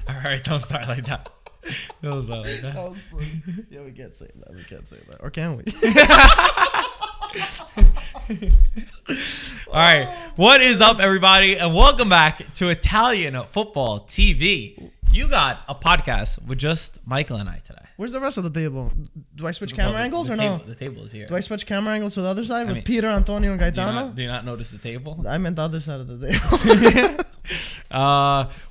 All right, don't start like that. Don't start like that. That was funny. Yeah, we can't say that. We can't say that. Or can we? All right, what is up, everybody, and welcome back to Italian Football TV. You got a podcast with just Michael and I today. Where's the rest of the table? Do I switch camera angles or no? The table is here. Do I switch camera angles to the other side with Peter, Antonio, and Gaetano? Do you not notice the table? I meant the other side of the table.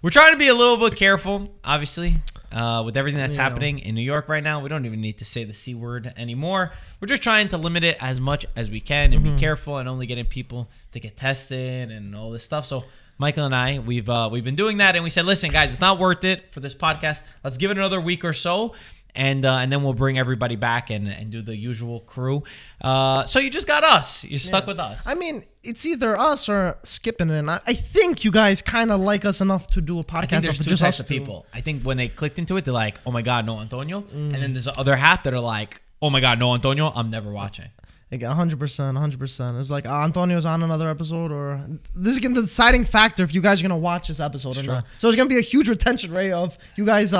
We're trying to be a little bit careful, obviously, with everything that's happening in New York right now. We don't even need to say the C word anymore. We're just trying to limit it as much as we can and be careful and only getting people to get tested and all this stuff. So Michael and I, we've been doing that, and we said, listen, guys, it's not worth it for this podcast. Let's give it another week or so, and then we'll bring everybody back and do the usual crew. So you just got us. You're stuck with us. I mean, it's either us or skipping it. And I think you guys kind of like us enough to do a podcast. I think there's two types of people. I think when they clicked into it, they're like, oh, my God, no Antonio. And then there's the other half that are like, oh, my God, no Antonio. I'm never watching. 100%. It's like Antonio's on another episode, or this is the deciding factor if you guys are gonna watch this episode or not. So it's gonna be a huge retention rate of you guys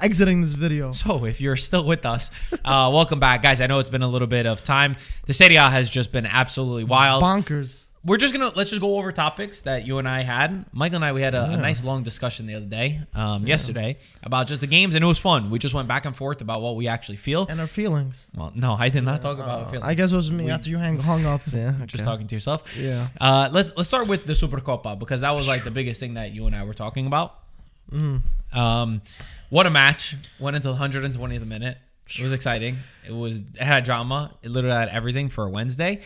exiting this video. So if you're still with us, welcome back, guys. I know it's been a little bit of time. The Serie A has just been absolutely wild, bonkers. Let's just go over topics that you and I had. Michael and I, we had a nice long discussion the other day, yesterday, about just the games, and it was fun. We just went back and forth about what we actually feel and our feelings. Well, no, I did not talk about our feelings. I guess it was me after you hung up. Yeah, just talking to yourself. Yeah. Let's start with the Supercoppa, because that was like the biggest thing that you and I were talking about. What a match! Went into the 120th minute. It was exciting. It had drama. It literally had everything for a Wednesday.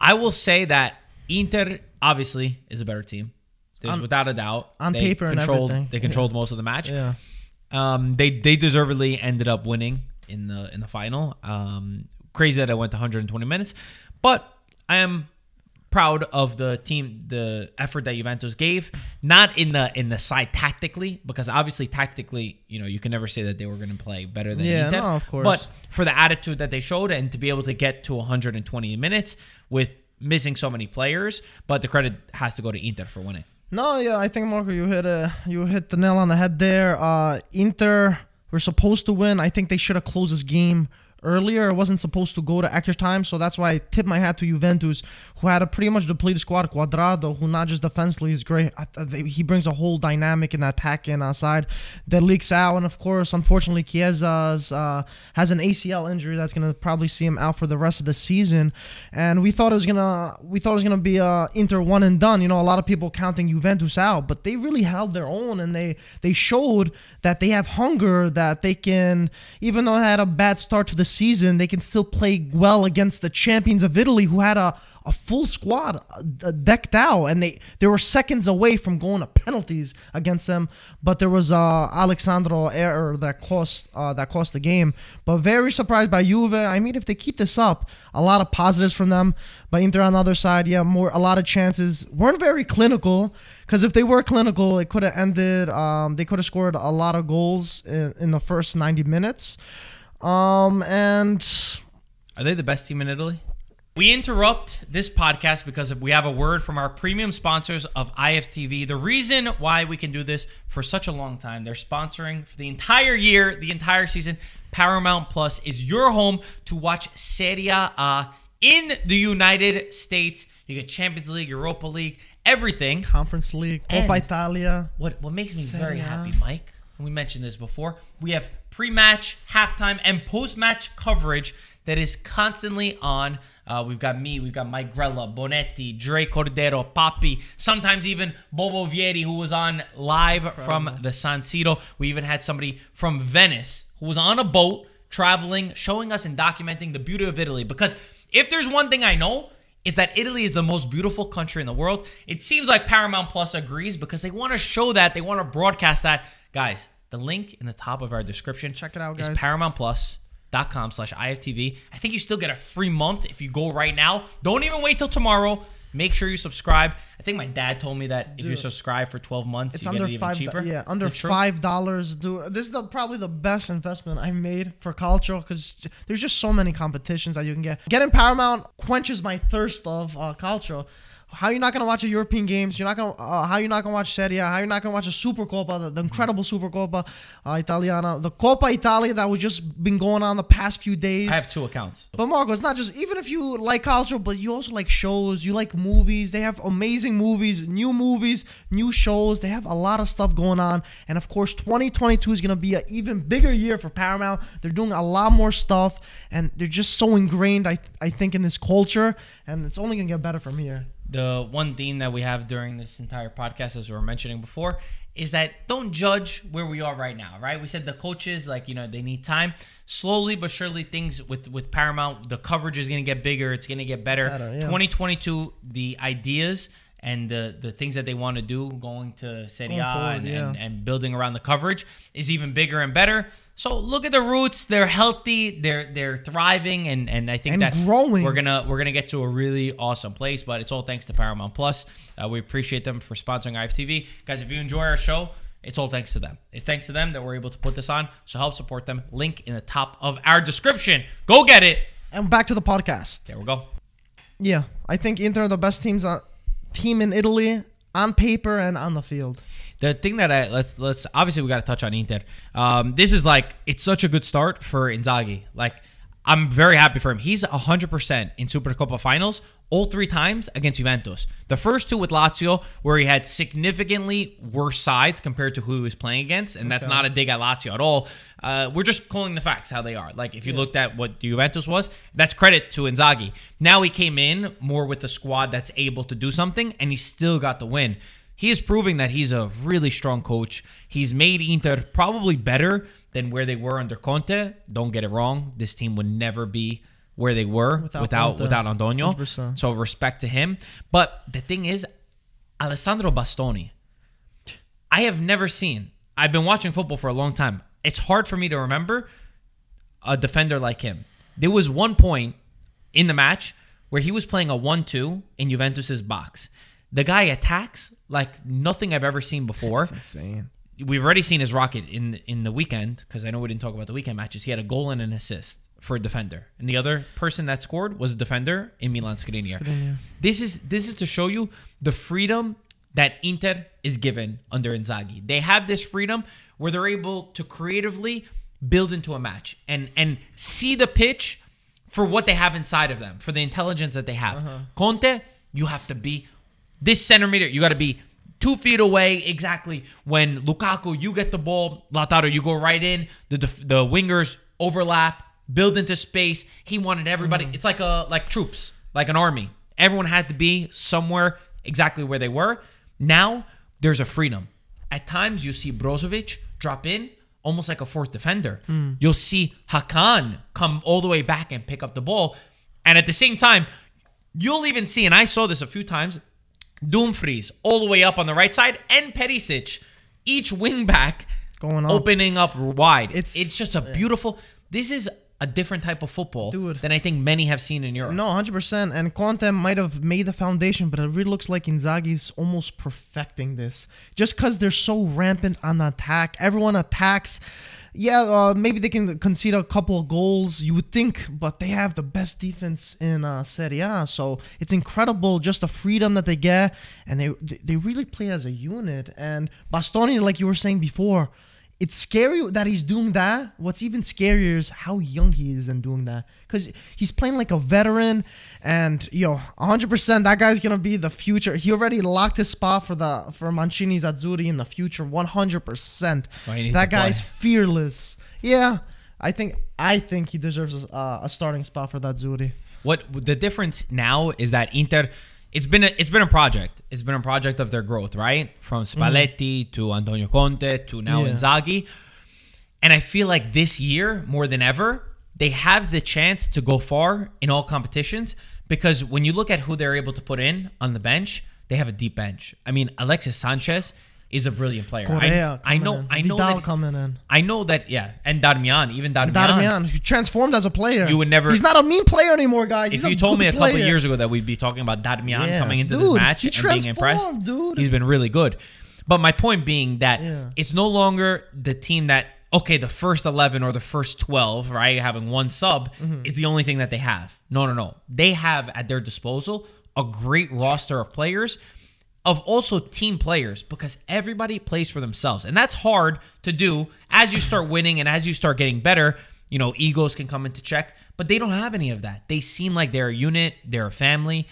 I will say that Inter obviously is a better team. There's without a doubt. On paper and everything. They controlled most of the match. Yeah. They deservedly ended up winning in the final. Crazy that it went to 120 minutes, but I am proud of the team, the effort that Juventus gave. Not in the side tactically, because obviously tactically, you can never say that they were going to play better than Inter. No, of course. But for the attitude that they showed and to be able to get to 120 minutes with missing so many players, but the credit has to go to Inter for winning. No, yeah, I think, Marco, you hit the nail on the head there. Inter were supposed to win. I think they should have closed this game earlier. It wasn't supposed to go to extra time, so that's why I tip my hat to Juventus, who had a pretty much depleted squad. Cuadrado, who not just defensively is great, he brings a whole dynamic in the attacking side that leaks out. And of course, unfortunately, Chiesa has an ACL injury that's gonna probably see him out for the rest of the season. And we thought it was gonna be Inter one and done. A lot of people counting Juventus out, but they really held their own, and they showed that they have hunger, that they can, even though they had a bad start to the season, they can still play well against the champions of Italy, who had a full squad decked out, and they were seconds away from going to penalties against them. But there was Alexandro error that cost the game. But very surprised by Juve. I mean, if they keep this up, a lot of positives from them. But Inter on the other side, a lot of chances. Weren't very clinical, because if they were clinical, it could have ended. They could have scored a lot of goals in the first 90 minutes. And are they the best team in Italy? We interrupt this podcast because we have a word from our premium sponsors of IFTV. The reason why we can do this for such a long time, they're sponsoring for the entire year, the entire season. Paramount Plus is your home to watch Serie A in the United States. You get Champions League, Europa League, everything. Conference League, Coppa Italia. What makes me very happy, Mike, and we mentioned this before, we have pre-match, halftime, and post-match coverage that is constantly on. We've got me, we've got Mike Grella, Bonetti, Dre Cordero, Papi, sometimes even Bobo Vieri, who was on live from the San Siro. We even had somebody from Venice who was on a boat traveling, showing us and documenting the beauty of Italy. Because if there's one thing I know, is that Italy is the most beautiful country in the world. It seems like Paramount Plus agrees, because they want to show that, they want to broadcast that. Guys, the link in the top of our description, check it out, guys, is ParamountPlus.com/IFTV. I think you still get a free month if you go right now. Don't even wait till tomorrow. Make sure you subscribe. I think my dad told me that if you subscribe for 12 months, it's you under get it even cheaper. Yeah, under $5. Dude, this is probably the best investment I made for calcio, because there's just so many competitions that you can get. Getting Paramount quenches my thirst of calcio. How you not gonna watch the European games? You're not gonna. How you not gonna watch Serie A? How you not gonna watch the Supercoppa, the incredible Supercoppa Italiana, the Coppa Italia that was just been going on the past few days? I have 2 accounts. But Marco, it's not just, even if you like culture, but you also like shows, you like movies. They have amazing movies, new shows. They have a lot of stuff going on, and of course, 2022 is gonna be an even bigger year for Paramount. They're doing a lot more stuff, and they're just so ingrained, I think, in this culture, and it's only gonna get better from here. The one theme that we have during this entire podcast, as we were mentioning before, is that don't judge where we are right now, right? We said the coaches, like, you know, they need time. Slowly but surely, things with Paramount, the coverage is going to get bigger. It's going to get better. 2022, the ideas and the things that they want to do going to Serie A and building around the coverage is even bigger and better. So look at the roots. They're healthy. They're thriving, and I think that growing. We're gonna get to a really awesome place. But it's all thanks to Paramount Plus. We appreciate them for sponsoring IFTV, guys. If you enjoy our show, it's all thanks to them. It's thanks to them that we're able to put this on. So help support them. Link in the top of our description. Go get it. And back to the podcast. There we go. Yeah, I think Inter are the best team in Italy on paper and on the field. The thing that let's obviously we got to touch on Inter. This is like, it's such a good start for Inzaghi. Like, I'm very happy for him. He's 100% in Supercoppa finals all 3 times against Juventus. The first 2 with Lazio, where he had significantly worse sides compared to who he was playing against, and that's not a dig at Lazio at all. We're just calling the facts how they are. Like, if you looked at what Juventus was, that's credit to Inzaghi. Now he came in more with the squad that's able to do something, and he still got the win. He is proving that he's a really strong coach. He's made Inter probably better than where they were under Conte. Don't get it wrong. This team would never be where they were without Antonio. 100%. So respect to him. But the thing is, Alessandro Bastoni, I have never seen. I've been watching football for a long time. It's hard for me to remember a defender like him. There was one point in the match where he was playing a 1-2 in Juventus's box. The guy attacks like nothing I've ever seen before. That's insane. We've already seen his rocket in the weekend, because I know we didn't talk about the weekend matches. He had a goal and an assist for a defender, and the other person that scored was a defender in Milan Skriniar. This is to show you the freedom that Inter is given under Inzaghi. They have this freedom where they're able to creatively build into a match and see the pitch for what they have inside of them, for the intelligence that they have. Conte, you have to be this centimeter. You got to be 2 feet away exactly. When Lukaku, you get the ball, Lautaro, you go right in. The wingers overlap, build into space. He wanted everybody. It's like troops, like an army. Everyone had to be somewhere exactly where they were. Now there's a freedom. At times you see Brozovic drop in almost like a 4th defender. You'll see Hakan come all the way back and pick up the ball. And at the same time, you'll even see, and I saw this a few times, Dumfries all the way up on the right side, and Perisic, each wing back going opening up wide. It's just a beautiful. This is a different type of football than I think many have seen in Europe. No, 100%. And Conte might have made the foundation, but it really looks like Inzaghi's almost perfecting this. Just because they're so rampant on the attack, everyone attacks. Yeah, maybe they can concede a couple of goals, you would think, but they have the best defense in Serie A. So it's incredible just the freedom that they get, and they really play as a unit. And Bastoni, like you were saying before, it's scary that he's doing that. What's even scarier is how young he is in doing that, because he's playing like a veteran. And 100%, that guy's gonna be the future. He already locked his spot for Mancini's Azzurri in the future. 100%. That guy's fearless. Yeah, I think he deserves a starting spot for that Azzurri. What the difference now is that Inter, it's been a project. It's been a project of their growth, right? From Spalletti to Antonio Conte to now Inzaghi. And I feel like this year, more than ever, they have the chance to go far in all competitions, because when you look at who they're able to put in on the bench, they have a deep bench. I mean, Alexis Sanchez is a brilliant player. I know that coming in. I know that, yeah. And Darmian, even Darmian. Darmian, he transformed as a player. You would never. He's not a mean player anymore, guys. If you told me a couple years ago that we'd be talking about Darmian coming into this match and being impressed, he's been really good. But my point being that it's no longer the team that, okay, the first 11 or the first 12, right, having one sub is the only thing that they have. No. They have at their disposal a great roster of players, of also team players, because everybody plays for themselves. And that's hard to do as you start winning and as you start getting better. You know, egos can come into check, but they don't have any of that. They seem like they're a unit, they're a family.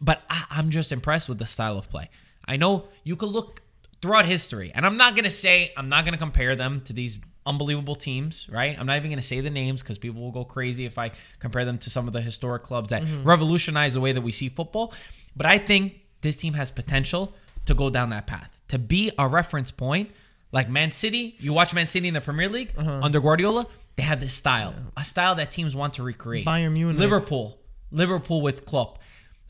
But I'm just impressed with the style of play. I know you could look throughout history, and I'm not going to compare them to these unbelievable teams, right? I'm not even going to say the names because people will go crazy if I compare them to some of the historic clubs that revolutionized the way that we see football. But I think this team has potential to go down that path, to be a reference point like Man City. You watch Man City in the Premier League under Guardiola, they have this style, a style that teams want to recreate. Bayern Munich. Liverpool with Klopp.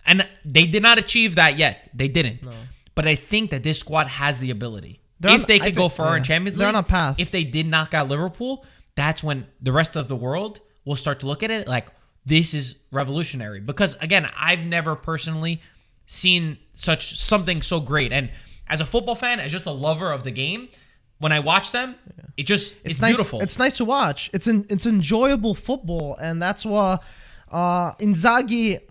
And they did not achieve that yet. They didn't. No. But I think that this squad has the ability. If they could go far in Champions League, they're on a path. If they did knock out Liverpool, that's when the rest of the world will start to look at it like, this is revolutionary. Because, again, I've never personally seen something so great. And as a football fan, as just a lover of the game, when I watch them, it's nice, beautiful. It's nice to watch. It's enjoyable football, and that's why Inzaghi.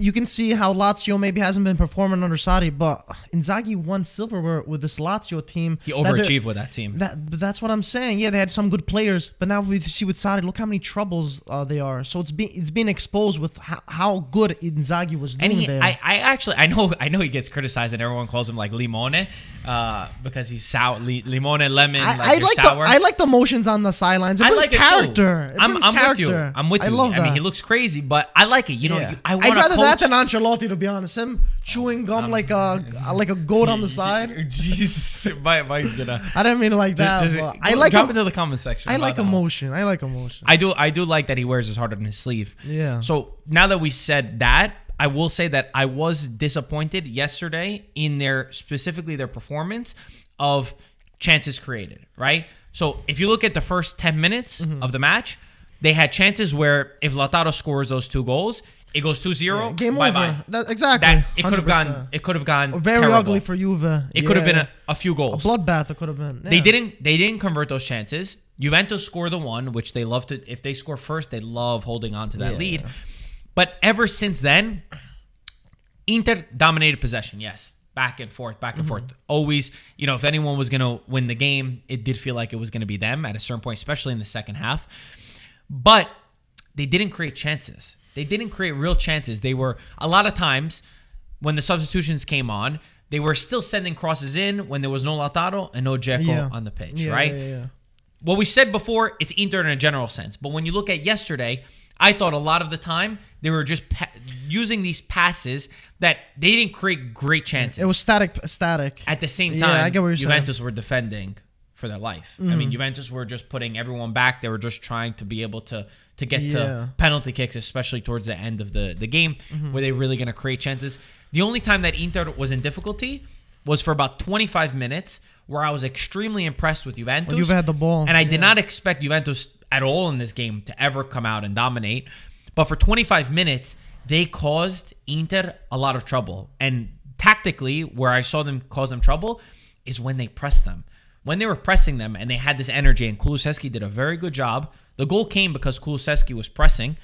You can see how Lazio maybe hasn't been performing under Sarri, but Inzaghi won silverware with this Lazio team. He overachieved with that team. That's what I'm saying. Yeah, they had some good players, but now we see with Sarri, look how many troubles they are. So it's being exposed with how good Inzaghi was doing there. I know he gets criticized and everyone calls him like limone because he's sour. Limone, lemon. I like the emotions on the sidelines. It brings character. I'm with you. I'm with you. I love that. I mean, he looks crazy, but I like it. You know. I'd rather that than Ancelotti, to be honest. Him chewing gum like a goat on the side. Jesus, Mike's gonna. I didn't mean it like that. Drop into the comment section. I like emotion. I do like that he wears his heart on his sleeve. Yeah. So now that we said that, I will say that I was disappointed yesterday in specifically their performance of chances created. Right. So if you look at the first 10 minutes of the match, they had chances where if Lautaro scores those 2 goals, it goes 2-0. Game bye-bye. over. Exactly. It could have gone very terrible. ugly for Juve. It could have been a few goals. A bloodbath. It could have been. Yeah. They didn't convert those chances. Juventus scored the one, which they love to. If they score first, they love holding on to that lead. Yeah. But ever since then, Inter dominated possession. Yes, back and forth. Always, if anyone was gonna win the game, it did feel like it was gonna be them at a certain point, especially in the second half. But they didn't create chances. They didn't create real chances. They were, a lot of times, when the substitutions came on, they were still sending crosses in when there was no Lautaro and no Dzeko on the pitch, right? Yeah. What we said before, it's Inter in a general sense. But when you look at yesterday, I thought a lot of the time they were just using these passes that they didn't create great chances. It was static. At the same time, I get what you're Juventus saying. Were defending for their life. I mean, Juventus were just putting everyone back. They were just trying to be able to get to penalty kicks, especially towards the end of the game, where they're really going to create chances. The only time that Inter was in difficulty was for about 25 minutes, where I was extremely impressed with Juventus. Well, Juve had the ball. And I did not expect Juventus at all in this game to ever come out and dominate. But for 25 minutes, they caused Inter a lot of trouble. And tactically, where I saw them cause them trouble is when they pressed them. When they were pressing them and they had this energy, and Kulusevski did a very good job. The goal came because Kulusevski was pressing.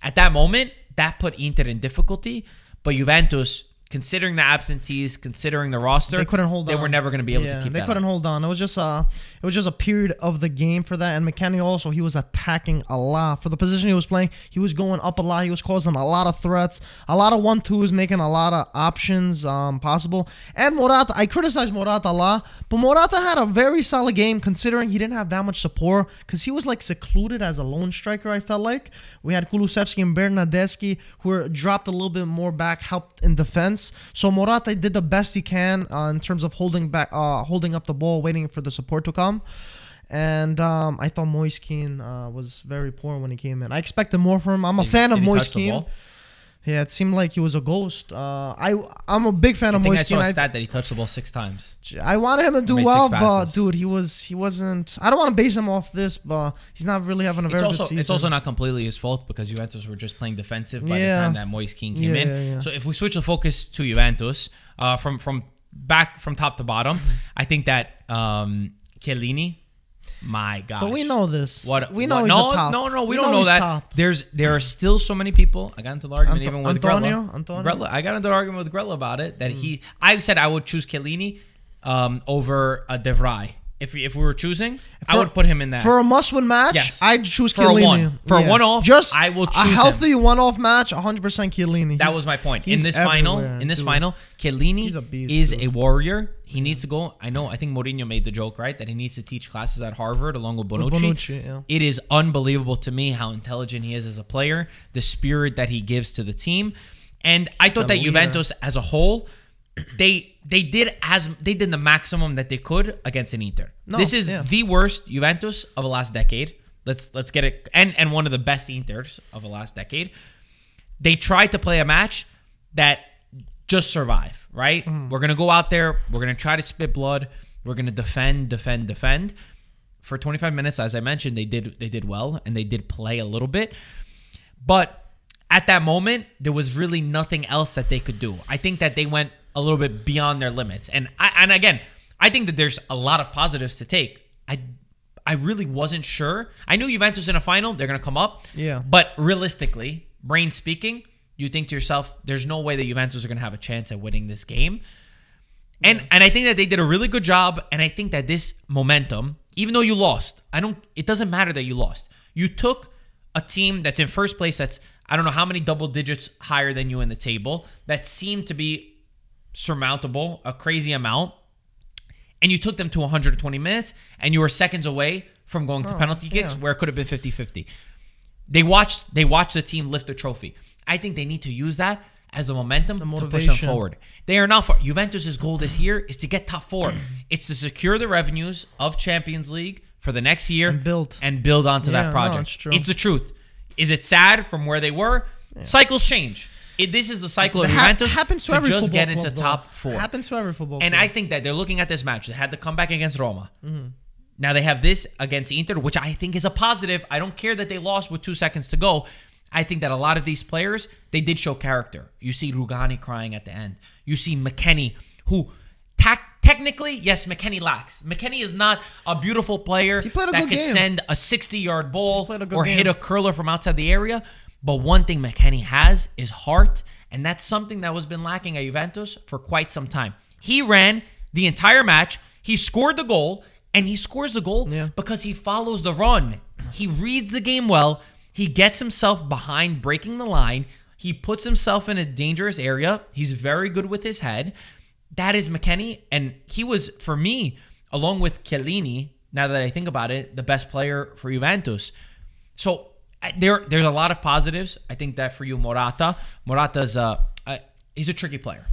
At that moment, that put Inter in difficulty. But Juventus, considering the absentees, considering the roster, they couldn't hold on. They were never going to be able to keep that. They couldn't hold on. It was just a period of the game for that. And McKennie also, he was attacking a lot. For the position he was playing, he was going up a lot. He was causing a lot of threats, a lot of 1-2s, making a lot of options possible. And Morata, I criticize Morata a lot, but Morata had a very solid game considering he didn't have that much support because he was like secluded as a lone striker, I felt like. We had Kulusevski and Bernardeschi who were dropped a little bit more back, helped in defense. So Morata did the best he can in terms of holding up the ball, waiting for the support to come. And I thought Moise Kean was very poor when he came in. I expected more from him. I'm a fan of Moise Kean. Yeah, it seemed like he was a ghost. I'm a big fan of Moise Kean. I saw a stat that he touched the ball 6 times. I wanted him to do well, but dude, he wasn't. I don't want to base him off this, but he's not really having a very good season. It's also not completely his fault because Juventus were just playing defensive by the time that Moise Kean came in. Yeah. So if we switch the focus to Juventus, from top to bottom, I think that Chiellini My gosh. But we know this. We know what? he's No, a top. no, we don't know that. Top. There are still so many people. I got into the argument even with Antonio. Grella. I got into the argument with Grella about it. That I said I would choose Chiellini over De Vrij. If we were choosing, I would put him in that. For a must-win match, yes. I'd choose Chiellini. For a one-off, just I will choose a healthy one-off match, 100% Chiellini. That was my point. In this final, Chiellini is a warrior. He needs to go. I think Mourinho made the joke, right? That he needs to teach classes at Harvard along with Bonucci. It is unbelievable to me how intelligent he is as a player, the spirit that he gives to the team. And I thought that Juventus as a whole, they did the maximum that they could against an Inter. This is the worst Juventus of the last decade. Let's get it, and one of the best Inters of the last decade. They tried to play a match that just survive, right? We're gonna go out there, we're gonna try to spit blood, we're gonna defend. For 25 minutes, as I mentioned, they did well and they did play a little bit, but at that moment there was really nothing else that they could do. I think that they went a little bit beyond their limits. And again, I think that there's a lot of positives to take. I really wasn't sure. I knew Juventus in a final, they're going to come up. Yeah. But realistically, brain speaking, you think to yourself, there's no way that Juventus are going to have a chance at winning this game. And I think that they did a really good job. And I think that this momentum, even though you lost, it doesn't matter that you lost. You took a team that's in first place, that's, I don't know how many double digits higher than you in the table, that seemed to be surmountable, a crazy amount, and you took them to 120 minutes, and you were seconds away from going to penalty kicks where it could have been 50-50. They watched the team lift the trophy. I think they need to use that as the momentum to push them forward. They are now Juventus' goal this year is to get top 4. It's to secure the revenues of Champions League for the next year and build onto that project. It's the truth. Is it sad from where they were? Cycles change. This is the cycle of Juventus happens to every just get club, into top 4. Happens to every football and club. I think that they're looking at this match. They had the comeback against Roma. Now they have this against Inter, which I think is a positive. I don't care that they lost with 2 seconds to go. I think that a lot of these players, they did show character. You see Rugani crying at the end. You see McKennie, who technically, yes, McKennie lacks. McKennie is not a beautiful player that could send a 60-yard ball or hit a curler from outside the area. But one thing McKennie has is heart, and that's something that was been lacking at Juventus for quite some time. He ran the entire match. He scored the goal, and he scores the goal because he follows the run. He reads the game well. He gets himself behind breaking the line. He puts himself in a dangerous area. He's very good with his head. That is McKennie, and he was, for me, along with Chiellini, now that I think about it, the best player for Juventus. So there's a lot of positives. I think that for you, Morata's he's a tricky player.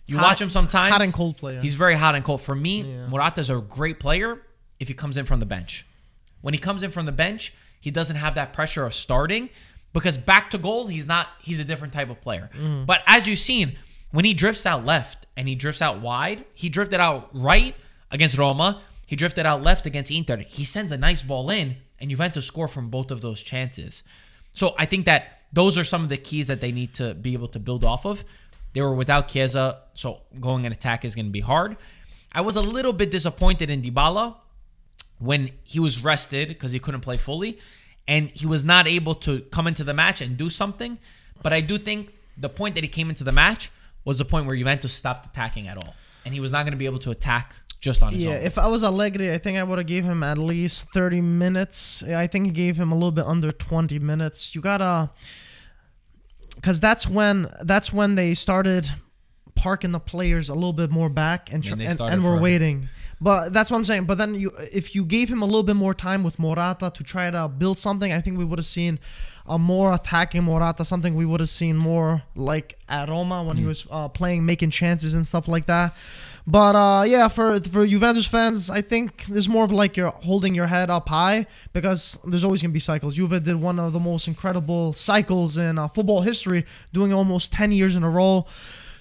You watch him sometimes. Hot and cold player. He's very hot and cold. For me, Morata's a great player if he comes in from the bench. When he comes in from the bench, he doesn't have that pressure of starting because back to goal, he's a different type of player. But as you've seen, when he drifts out left and he drifts out wide, he drifted out right against Roma. He drifted out left against Inter. He sends a nice ball in, and Juventus score from both of those chances. So I think that those are some of the keys that they need to be able to build off of. They were without Chiesa, so going in attack is going to be hard. I was a little bit disappointed in Dybala when he was rested because he couldn't play fully, and he was not able to come into the match and do something. But I do think the point that he came into the match was the point where Juventus stopped attacking at all, and he was not going to be able to attack just on his own. If I was Allegri, I think I would have gave him at least 30 minutes. I think he gave him a little bit under 20 minutes. You gotta, because that's when they started parking the players a little bit more back and we're waiting. But that's what I'm saying. But then if you gave him a little bit more time with Morata to try to build something, I think we would have seen a more attacking Morata, something we would have seen more like at Roma when he was playing, making chances and stuff like that. But yeah, for Juventus fans, I think there's more of like you're holding your head up high because there's always going to be cycles. Juve did one of the most incredible cycles in football history, doing almost 10 years in a row.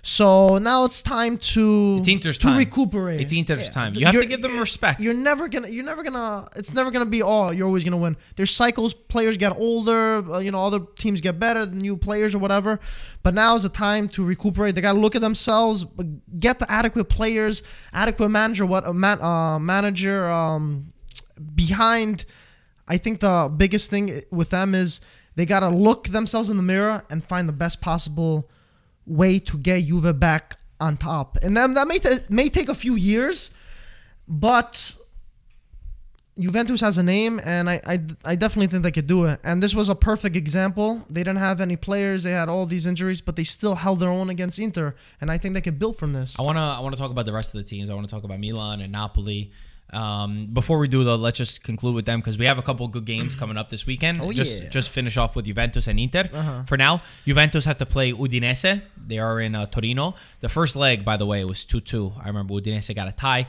So now it's time to recuperate. It's Inter's time. You have to give them respect. It's never gonna be you're always gonna win. There's cycles, players get older, other teams get better, new players or whatever. But now is the time to recuperate. They gotta look at themselves, get the adequate players, adequate manager, behind, I think the biggest thing with them is they got to look themselves in the mirror and find the best possible way to get Juve back on top. And then that may take a few years, but Juventus has a name, and I definitely think they could do it. And this was a perfect example. They didn't have any players. They had all these injuries, but they still held their own against Inter. And I think they could build from this. I wanna talk about the rest of the teams. I want to talk about Milan and Napoli. Before we do, though, let's just conclude with them because we have a couple of good games coming up this weekend. Just finish off with Juventus and Inter. For now, Juventus have to play Udinese. They are in Torino. The first leg, by the way, was 2-2. I remember Udinese got a tie.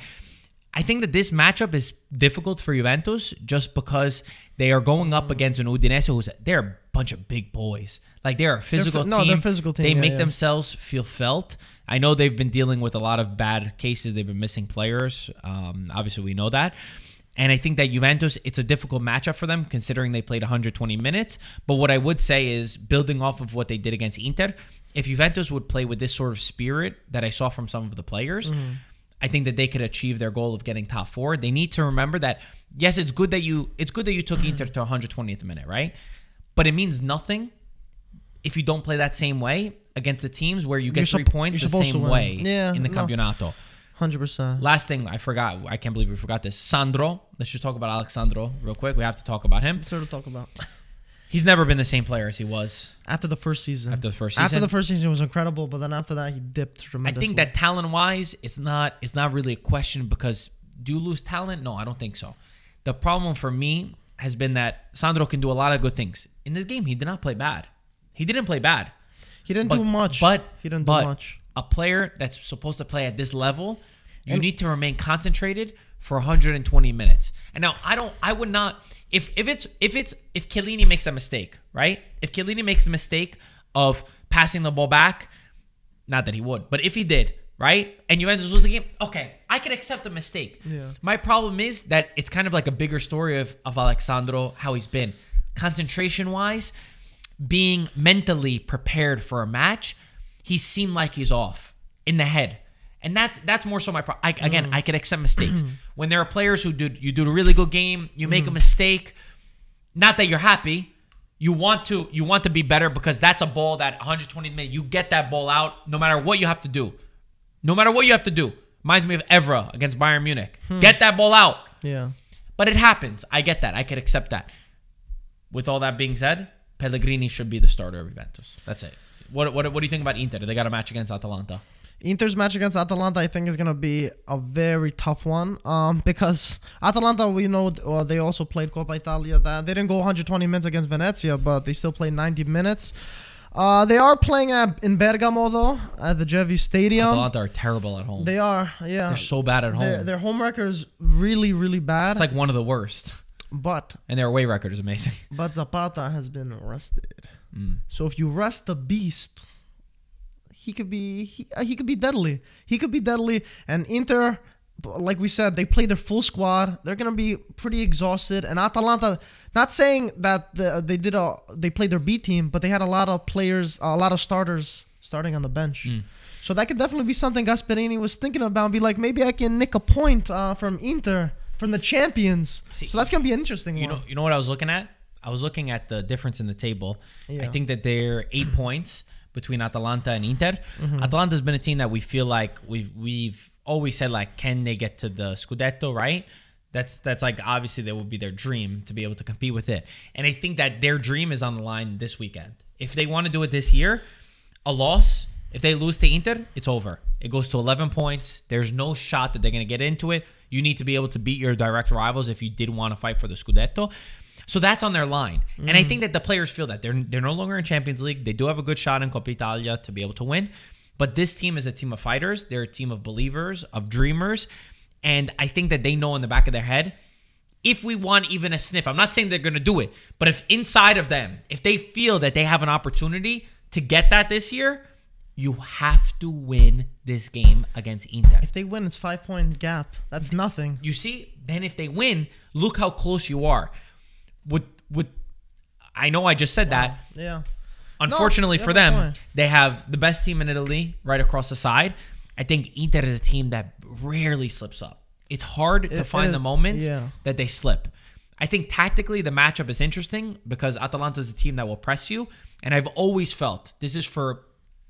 I think that this matchup is difficult for Juventus just because they are going up against an Udinese they're a bunch of big boys. Like, they're a physical team. They're a physical team. They make themselves feel felt. I know they've been dealing with a lot of bad cases. They've been missing players. Obviously, we know that. And I think that Juventus, it's a difficult matchup for them considering they played 120 minutes. But what I would say is, building off of what they did against Inter, if Juventus would play with this sort of spirit that I saw from some of the players, I think that they could achieve their goal of getting top four. They need to remember that, yes, it's good that you took Inter to 120th minute, right? But it means nothing if you don't play that same way against the teams where you get 3 points the same way in the Campionato. 100%. Last thing I forgot, I can't believe we forgot this. Sandro. Let's just talk about Alexandro real quick. We have to talk about him. Sort of talk about. He's never been the same player as he was after the first season. After the first season, it was incredible, but then after that, he dipped tremendously. I think that talent-wise, it's not really a question because do you lose talent? No, I don't think so. The problem for me has been that Sandro can do a lot of good things. In this game, he did not play bad. He didn't play bad. He didn't do much. But he didn't do much. A player that's supposed to play at this level, you need to remain concentrated for 120 minutes. And now I would not. If Chiellini makes a mistake, right? If Chiellini makes the mistake of passing the ball back, not that he would, but if he did, right? And Juventus lose the game, okay, I can accept the mistake. Yeah. My problem is that it's kind of like a bigger story of Alexandro, how he's been. Concentration-wise, being mentally prepared for a match, he seemed like he's off in the head. And that's more so my problem. Again, I can accept mistakes. When there are players who do a really good game, you make a mistake. Not that you're happy. You want to be better because that's a ball that 120 minutes, you get that ball out no matter what you have to do. No matter what you have to do. Reminds me of Evra against Bayern Munich. Get that ball out. Yeah. But it happens. I get that. I can accept that. With all that being said, Pellegrini should be the starter of Juventus. That's it. What do you think about Inter? They got a match against Atalanta. Inter's match against Atalanta, I think, is going to be a very tough one because Atalanta, we know, they also played Coppa Italia. They didn't go 120 minutes against Venezia, but they still played 90 minutes. They are playing in Bergamo, though, at the JUVE Stadium. Atalanta are terrible at home. They are, yeah. They're so bad at home. Their home record is really, really bad. It's like one of the worst. And their away record is amazing. But Zapata has been arrested. So if you rest the beast, he could be deadly. He could be deadly. And Inter, like we said, they play their full squad. They're gonna be pretty exhausted. And Atalanta, not saying that they played their B team, but they had a lot of players, a lot of starters starting on the bench. So that could definitely be something Gasperini was thinking about. Be like, maybe I can nick a point from Inter, from the champions. So that's gonna be an interesting one. You know what I was looking at? I was looking at the difference in the table. Yeah. I think that they're 8 points between Atalanta and Inter. Atalanta's been a team that we feel like we've always said, like, can they get to the Scudetto, right? That's like, obviously that would be their dream to be able to compete with it. And I think that their dream is on the line this weekend. If they want to do it this year, a loss, if they lose to Inter, it's over. It goes to 11 points. There's no shot that they're going to get into it. You need to be able to beat your direct rivals if you did want to fight for the Scudetto. So that's on their line. And I think that the players feel that. They're no longer in Champions League. They do have a good shot in Coppa Italia to be able to win. But this team is a team of fighters. They're a team of believers, of dreamers. And I think that they know in the back of their head, if we want even a sniff, I'm not saying they're going to do it, but if inside of them, if they feel that they have an opportunity to get that this year, you have to win this game against Inter. If they win, it's 5-point gap. That's nothing. You see, then if they win, look how close you are. I know I just said that. Yeah. Unfortunately for them, they have the best team in Italy right across the side. I think Inter is a team that rarely slips up. it's hard to find the moments yeah. that they slip. I think tactically the matchup is interesting because Atalanta is a team that will press you. And I've always felt, this is for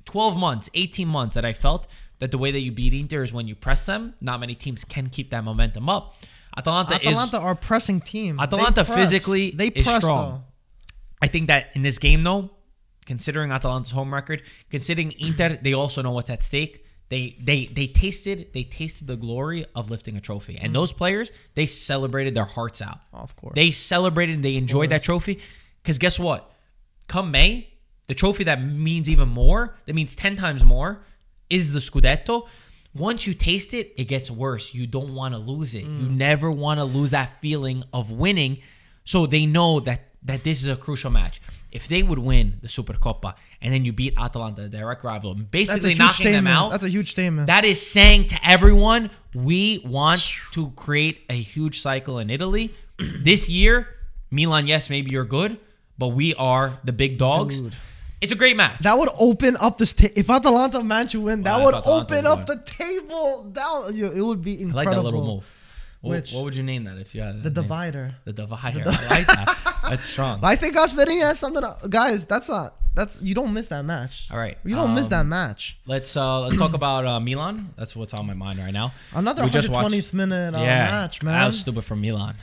12 months, 18 months, that I felt that the way that you beat Inter is when you press them. Not many teams can keep that momentum up. Atalanta are a pressing team. Atalanta physically is strong. Though. I think that in this game, though, considering Atalanta's home record, considering Inter, they also know what's at stake. They tasted the glory of lifting a trophy. And those players, they celebrated their hearts out. Oh, of course. They celebrated, they enjoyed that trophy. Because guess what? Come May, the trophy that means even more, that means 10 times more, is the Scudetto. Once you taste it, it gets worse. You don't want to lose it. You never want to lose that feeling of winning. So they know that this is a crucial match. If they would win the Supercoppa and then you beat Atalanta, the direct rival, basically knocking them out. That's a huge statement. That is saying to everyone, we want to create a huge cycle in Italy. This year, Milan, yes, maybe you're good, but we are the big dogs. Dude. It's a great match. That would open up this. If Atalanta managed to win, that would open up the table. It would be incredible. I like that little move. What would you name that if you had the divider? The divider. I like that. That's strong. But I think Gasperini has something. Guys, that's you don't miss that match. All right, you don't miss that match. Let's talk about Milan. That's what's on my mind right now. Another 120th minute match, man. That was stupid from Milan.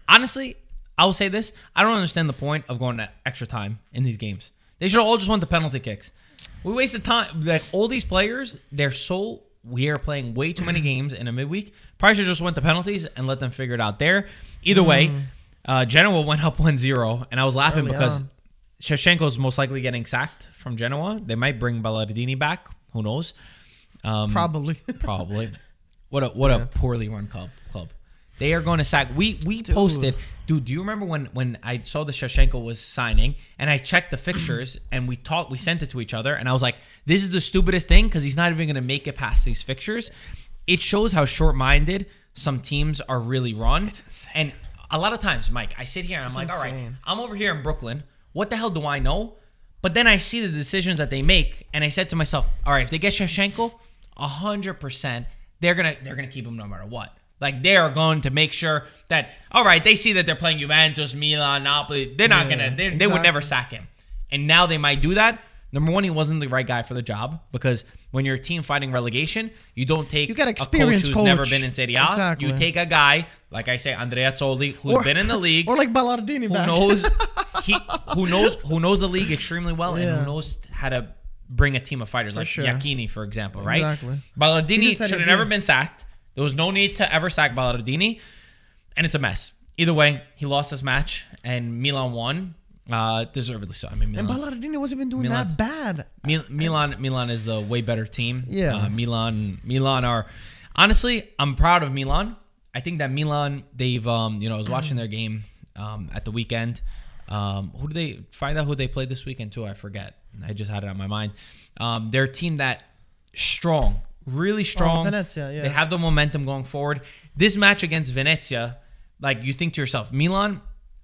Honestly, I will say this: I don't understand the point of going to extra time in these games. They should all just went the penalty kicks. We wasted time. Like all these players, we are playing way too many games in a midweek. Probably should just went to penalties and let them figure it out there. Either way, Genoa went up 1-0, and I was laughing because Shevchenko's most likely getting sacked from Genoa. They might bring Ballardini back. Who knows? Probably. What a poorly run club. They are going to sack. We posted. Dude, do you remember when I saw the Shevchenko was signing and I checked the fixtures and we sent it to each other and I was like, this is the stupidest thing because he's not even going to make it past these fixtures. It shows how short-minded some teams are really run. It's insane. And a lot of times, Mike, I sit here and I'm like, all right, I'm over here in Brooklyn. What the hell do I know? But then I see the decisions that they make and I said to myself, all right, if they get Shevchenko, 100%, they're gonna keep him no matter what. Like, they are going to make sure that, all right, they see that they're playing Juventus, Milan, Napoli. They're not going to, they would never sack him. And now they might do that. Number one, he wasn't the right guy for the job because when you're a team fighting relegation, you don't take a coach who's never been in Serie A. Exactly. You take a guy, like I say, Andrea Zolli, who's been in the league. Or like Ballardini who knows the league extremely well and who knows how to bring a team of fighters. Like Iachini, for example, right? Exactly. Ballardini should have never been sacked. There was no need to ever sack Ballardini, and it's a mess. Either way, he lost this match, and Milan won. Deservedly so. I mean, and Ballardini wasn't even doing that bad. Milan is a way better team. Yeah. Milan are... Honestly, I'm proud of Milan. I think that Milan, they've... I was watching their game at the weekend. Who do they... Find out who they played this weekend, too. I forget. I just had it on my mind. They're a team that... Strong. Really strong. Venezia, yeah. They have the momentum going forward. This match against Venezia, like you think to yourself, Milan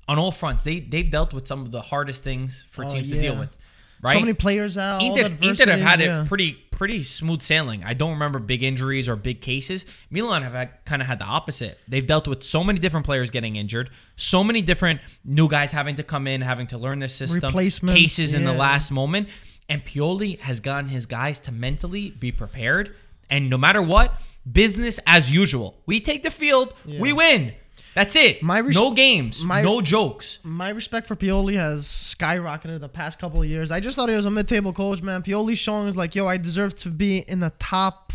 on all fronts, they've dealt with some of the hardest things for teams to deal with. Right? So many players out. Inter have had it pretty smooth sailing. I don't remember big injuries or big cases. Milan have kind of had the opposite. They've dealt with so many different players getting injured, so many different new guys having to come in, having to learn the system, cases in the last moment. And Pioli has gotten his guys to mentally be prepared. And no matter what, business as usual. We take the field, we win. That's it. No games, no jokes. My respect for Pioli has skyrocketed the past couple of years. I just thought he was a mid-table coach, man. Pioli's showing like, yo, I deserve to be in the top,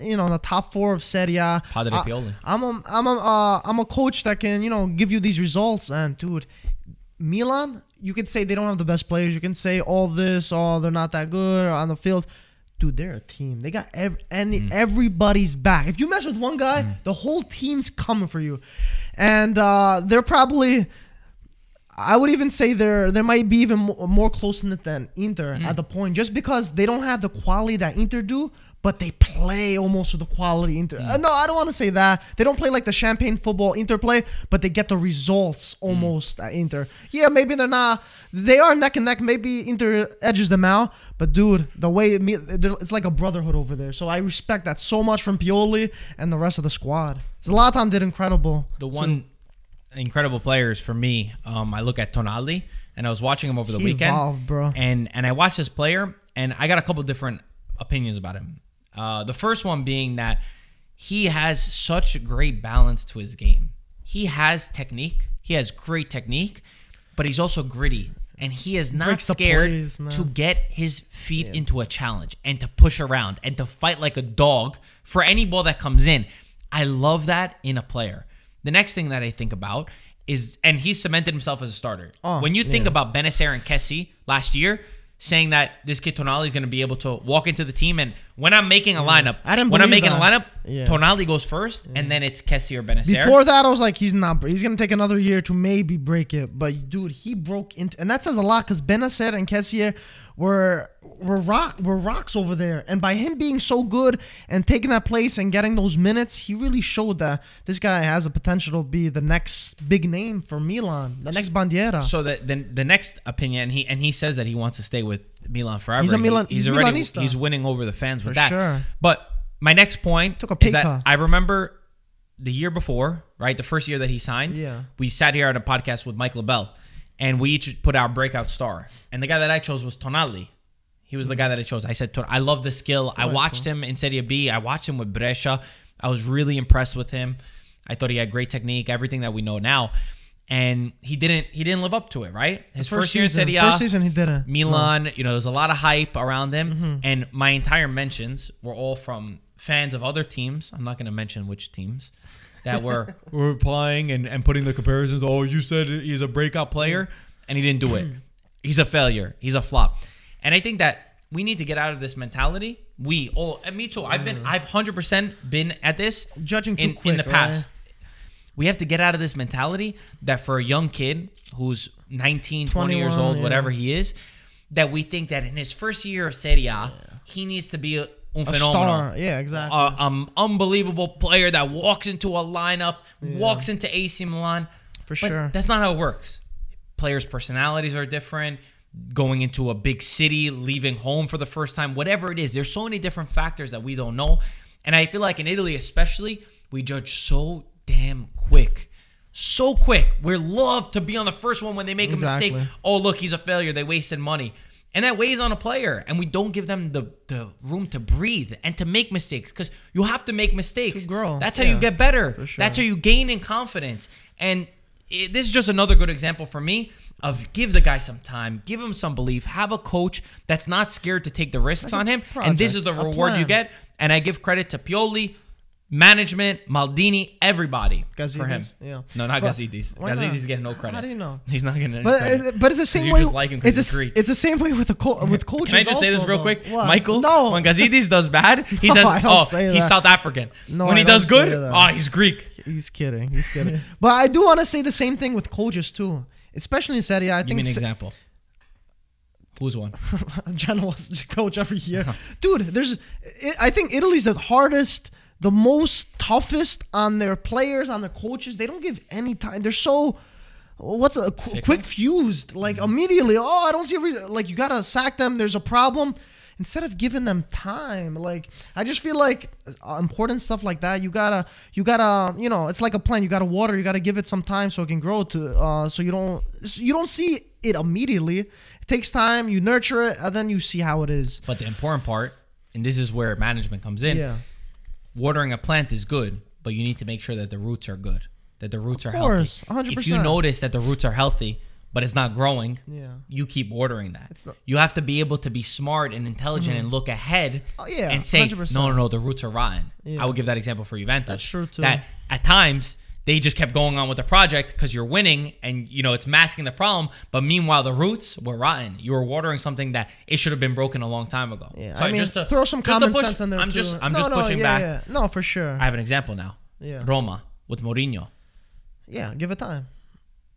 in the top 4 of Serie A. Padre Pioli. I'm a coach that can, give you these results. And dude, Milan, you could say they don't have the best players. You can say all this, they're not that good on the field. Dude, they're a team. They got everybody's back. If you mess with one guy, the whole team's coming for you. And they're probably, I would even say there might be even more close-knit than Inter at the point, just because they don't have the quality that Inter do, but they play almost with the quality Inter. No, I don't want to say that. They don't play like the champagne football Inter play, but they get the results almost at Inter. Yeah, maybe they're not. They are neck and neck. Maybe Inter edges them out, but dude, the way it's like a brotherhood over there. So I respect that so much from Pioli and the rest of the squad. Zlatan did incredible. The one incredible players for me, I look at Tonali, and I was watching him over the weekend, evolved, bro. And I watched this player, and I got a couple different opinions about him. The first one being that he has such great balance to his game. He has technique. He has great technique, but he's also gritty. And he is not scared to get his feet into a challenge and to push around and to fight like a dog for any ball that comes in. I love that in a player. The next thing that I think about is, and he cemented himself as a starter. When you think about Benacer and Kessie last year, saying that this kid Tonali is going to be able to walk into the team, and when I'm making a lineup, Tonali goes first, and then it's Kessie or Benacer. Before that, I was like, he's going to take another year to maybe break it. But dude, he broke into, and that says a lot because Benacer and Kessie were rocks over there, and by him being so good and taking that place and getting those minutes, he really showed that this guy has a potential to be the next big name for Milan, the next Bandiera. So the next opinion, he says that he wants to stay with Milan forever. He's a he's winning over the fans with that. Sure. But my next point is that I remember the year before, right, the first year that he signed. We sat here at a podcast with Mike LaBelle, and we each put our breakout star. And the guy that I chose was Tonali. He was the guy that I chose. I said, I love the skill. I watched him in Serie B. I watched him with Brescia. I was really impressed with him. I thought he had great technique, everything that we know now. And he didn't live up to it, right? His first year in Serie A. First season he didn't. Milan, there was a lot of hype around him. And my entire mentions were all from fans of other teams. I'm not going to mention which teams. That were replying and putting the comparisons. Oh, you said he's a breakout player, and he didn't do it. He's a failure. He's a flop. And I think that we need to get out of this mentality. And me too. I've 100% been at this judging too quick, in the past. Right? We have to get out of this mentality that for a young kid who's 19, 20 years old, whatever he is, that we think that in his first year of Serie A, he needs to be a star. Yeah, exactly. Unbelievable player that walks into a lineup, walks into AC Milan. For sure. That's not how it works. Players' personalities are different. Going into a big city, leaving home for the first time, whatever it is. There's so many different factors that we don't know. And I feel like in Italy especially, we judge so damn quick. So quick. We love to be on the first one when they make a mistake. Oh, look, he's a failure. They wasted money. And that weighs on a player, and we don't give them the room to breathe and to make mistakes, because you have to make mistakes. To grow. That's how you get better. Sure. That's how you gain in confidence. And this is just another good example for me of give the guy some time, give him some belief, have a coach that's not scared to take the risks on him, and this is the reward you get. And I give credit to Pioli, management, Maldini, everybody for him. Yeah. No, not Gazidis. Gazidis getting no credit. How do you know? He's not getting any credit. But it's the same way. You just like him because he's Greek. It's the same way with coaches. Can I just say this real quick? What? Michael, no. when Gazidis does bad, he says, he's South African. No, when he does good, he's Greek. He's kidding. He's kidding. But I do want to say the same thing with coaches too, especially in Serie A. Give me an example. Who's one? Genoa's coach every year. Dude, I think Italy's the hardest, the most toughest on their players, on their coaches. They don't give any time. They're so quick fused. Like immediately, I don't see a reason. Like you gotta sack them. There's a problem. Instead of giving them time, like I just feel like important stuff like that, you gotta, it's like a plant. You gotta water. You gotta give it some time so it can grow. So you don't see it immediately. It takes time. You nurture it, and then you see how it is. But the important part, and this is where management comes in. Yeah. Watering a plant is good, but you need to make sure that the roots are good, that the roots are healthy. Of course, 100%. If you notice that the roots are healthy, but it's not growing, you keep watering that. You have to be able to be smart and intelligent and look ahead and say, 100%. No, the roots are rotten. Yeah. I would give that example for Juventus. That's true too. That at times, they just kept going on with the project because you're winning and, it's masking the problem. But meanwhile, the roots were rotten. You were watering something that it should have been broken a long time ago. Yeah. So just to throw some common sense in there I'm just pushing back. Yeah. No, for sure. I have an example now. Yeah. Roma with Mourinho. Yeah, give it time.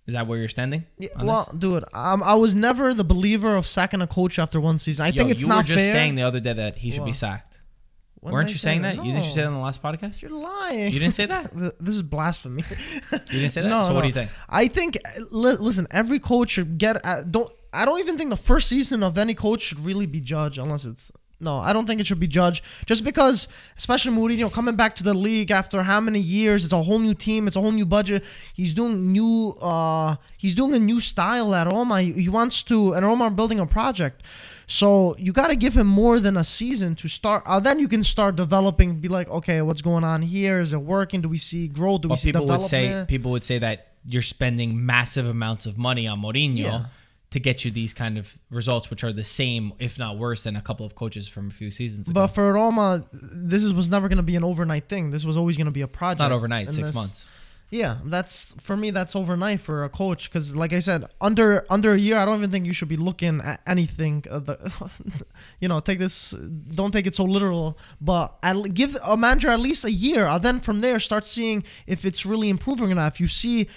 Is that where you're standing? Yeah, well, dude, I was never the believer of sacking a coach after one season. I think it's not fair. You were just saying the other day that he should be sacked. Weren't you saying that? No. You didn't say that on the last podcast? You're lying. You didn't say that? This is blasphemy. You didn't say that? No, so what do you think? I think, listen, every coach should get... I don't even think the first season of any coach should really be judged unless it's... No, I don't think it should be judged. Just because, especially Mourinho, coming back to the league after how many years, it's a whole new team, it's a whole new budget. He's doing a new style at Roma. He wants to... And Roma are building a project. So you got to give him more than a season to start. Then you can start developing. Be like, okay, what's going on here? Is it working? Do we see growth? Do we see development? People would say that you're spending massive amounts of money on Mourinho to get you these kind of results, which are the same, if not worse, than a couple of coaches from a few seasons ago. But for Roma, this was never going to be an overnight thing. This was always going to be a project. Not overnight, 6 months. Yeah, for me, that's overnight for a coach. Because, like I said, under a year, I don't even think you should be looking at anything. Don't take it so literal. But give a manager at least a year. Then from there, start seeing if it's really improving or not. If you see,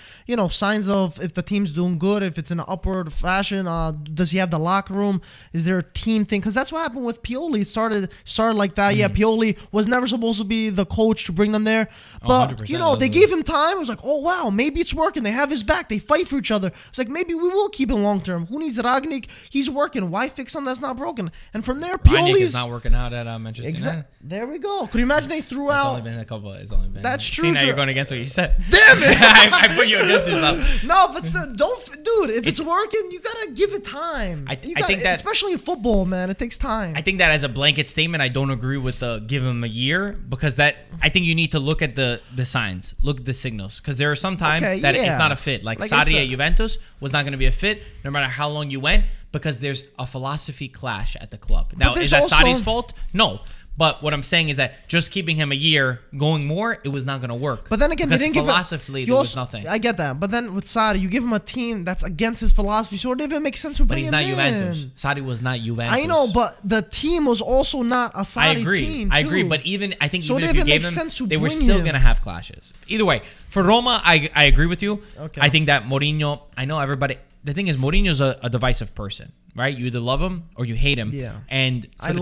signs of if the team's doing good, if it's in an upward fashion, does he have the locker room? Is there a team thing? Because that's what happened with Pioli. It started like that. Yeah, Pioli was never supposed to be the coach to bring them there. But, they gave him time. It was like, oh, wow, maybe it's working. They have his back. They fight for each other. It's like, maybe we will keep him long term. Who needs Ragnik? He's working. Why fix something that's not broken? And from there, Pioli's... is not working out at Manchester United. There we go. Could you imagine they threw out... It's only been... That's true. See, now you're going against what you said. Damn it! I put you against yourself. No, but dude, if it's working, you got to give it time. I think that... Especially in football, man, it takes time. I think that as a blanket statement, I don't agree with the give him a year, because I think you need to look at the signs, look at the signals, because there are some times that it's not a fit. Like Sarri at Juventus was not going to be a fit no matter how long you went, because there's a philosophy clash at the club. Now, is that Sarri's fault? No. But what I'm saying is that just keeping him a year, going more, it was not going to work. But then again, because philosophically, there was nothing. I get that. But then with Sarri, you give him a team that's against his philosophy, so it didn't even make sense to bring him in. But he's not Juventus. Sarri was not Juventus. I know, but the team was also not a Sarri team, too. I agree. But even if you gave him, they were still going to have clashes. Either way, for Roma, I agree with you. Okay. I think that Mourinho, I know everybody... The thing is, Mourinho's a divisive person, right? You either love him or you hate him. Yeah. And for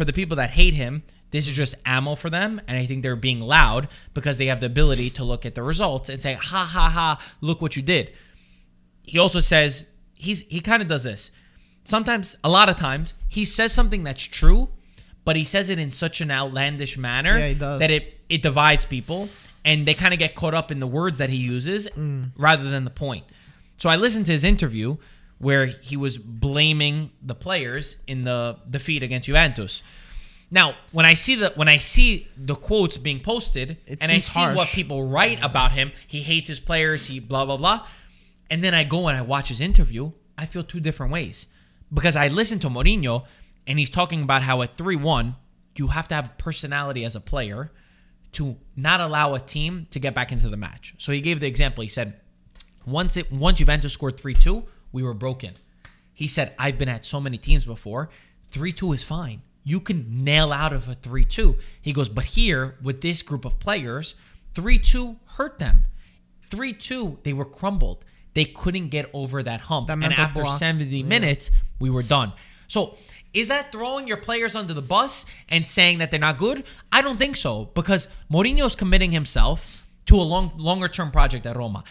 the people that hate him, this is just ammo for them, and I think they're being loud because they have the ability to look at the results and say, ha, ha, ha, look what you did. He also says, he kind of does this. Sometimes, a lot of times, he says something that's true, but he says it in such an outlandish manner that it divides people, and they kind of get caught up in the words that he uses rather than the point. So I listened to his interview where he was blaming the players in the defeat against Juventus. Now, when I see the quotes being posted, and I see what people write about him, he hates his players, he blah, blah, blah. And then I go and I watch his interview, I feel two different ways. Because I listen to Mourinho, and he's talking about how at 3-1, you have to have personality as a player to not allow a team to get back into the match. So he gave the example. He said, once Juventus scored 3-2, we were broken. He said, I've been at so many teams before. 3-2 is fine. You can nail out of a 3-2. He goes, but here, with this group of players, 3-2 hurt them. 3-2, they were crumbled. They couldn't get over that hump. And after 70 minutes, we were done. So, is that throwing your players under the bus and saying that they're not good? I don't think so, because Mourinho's committing himself to a longer-term project at Roma.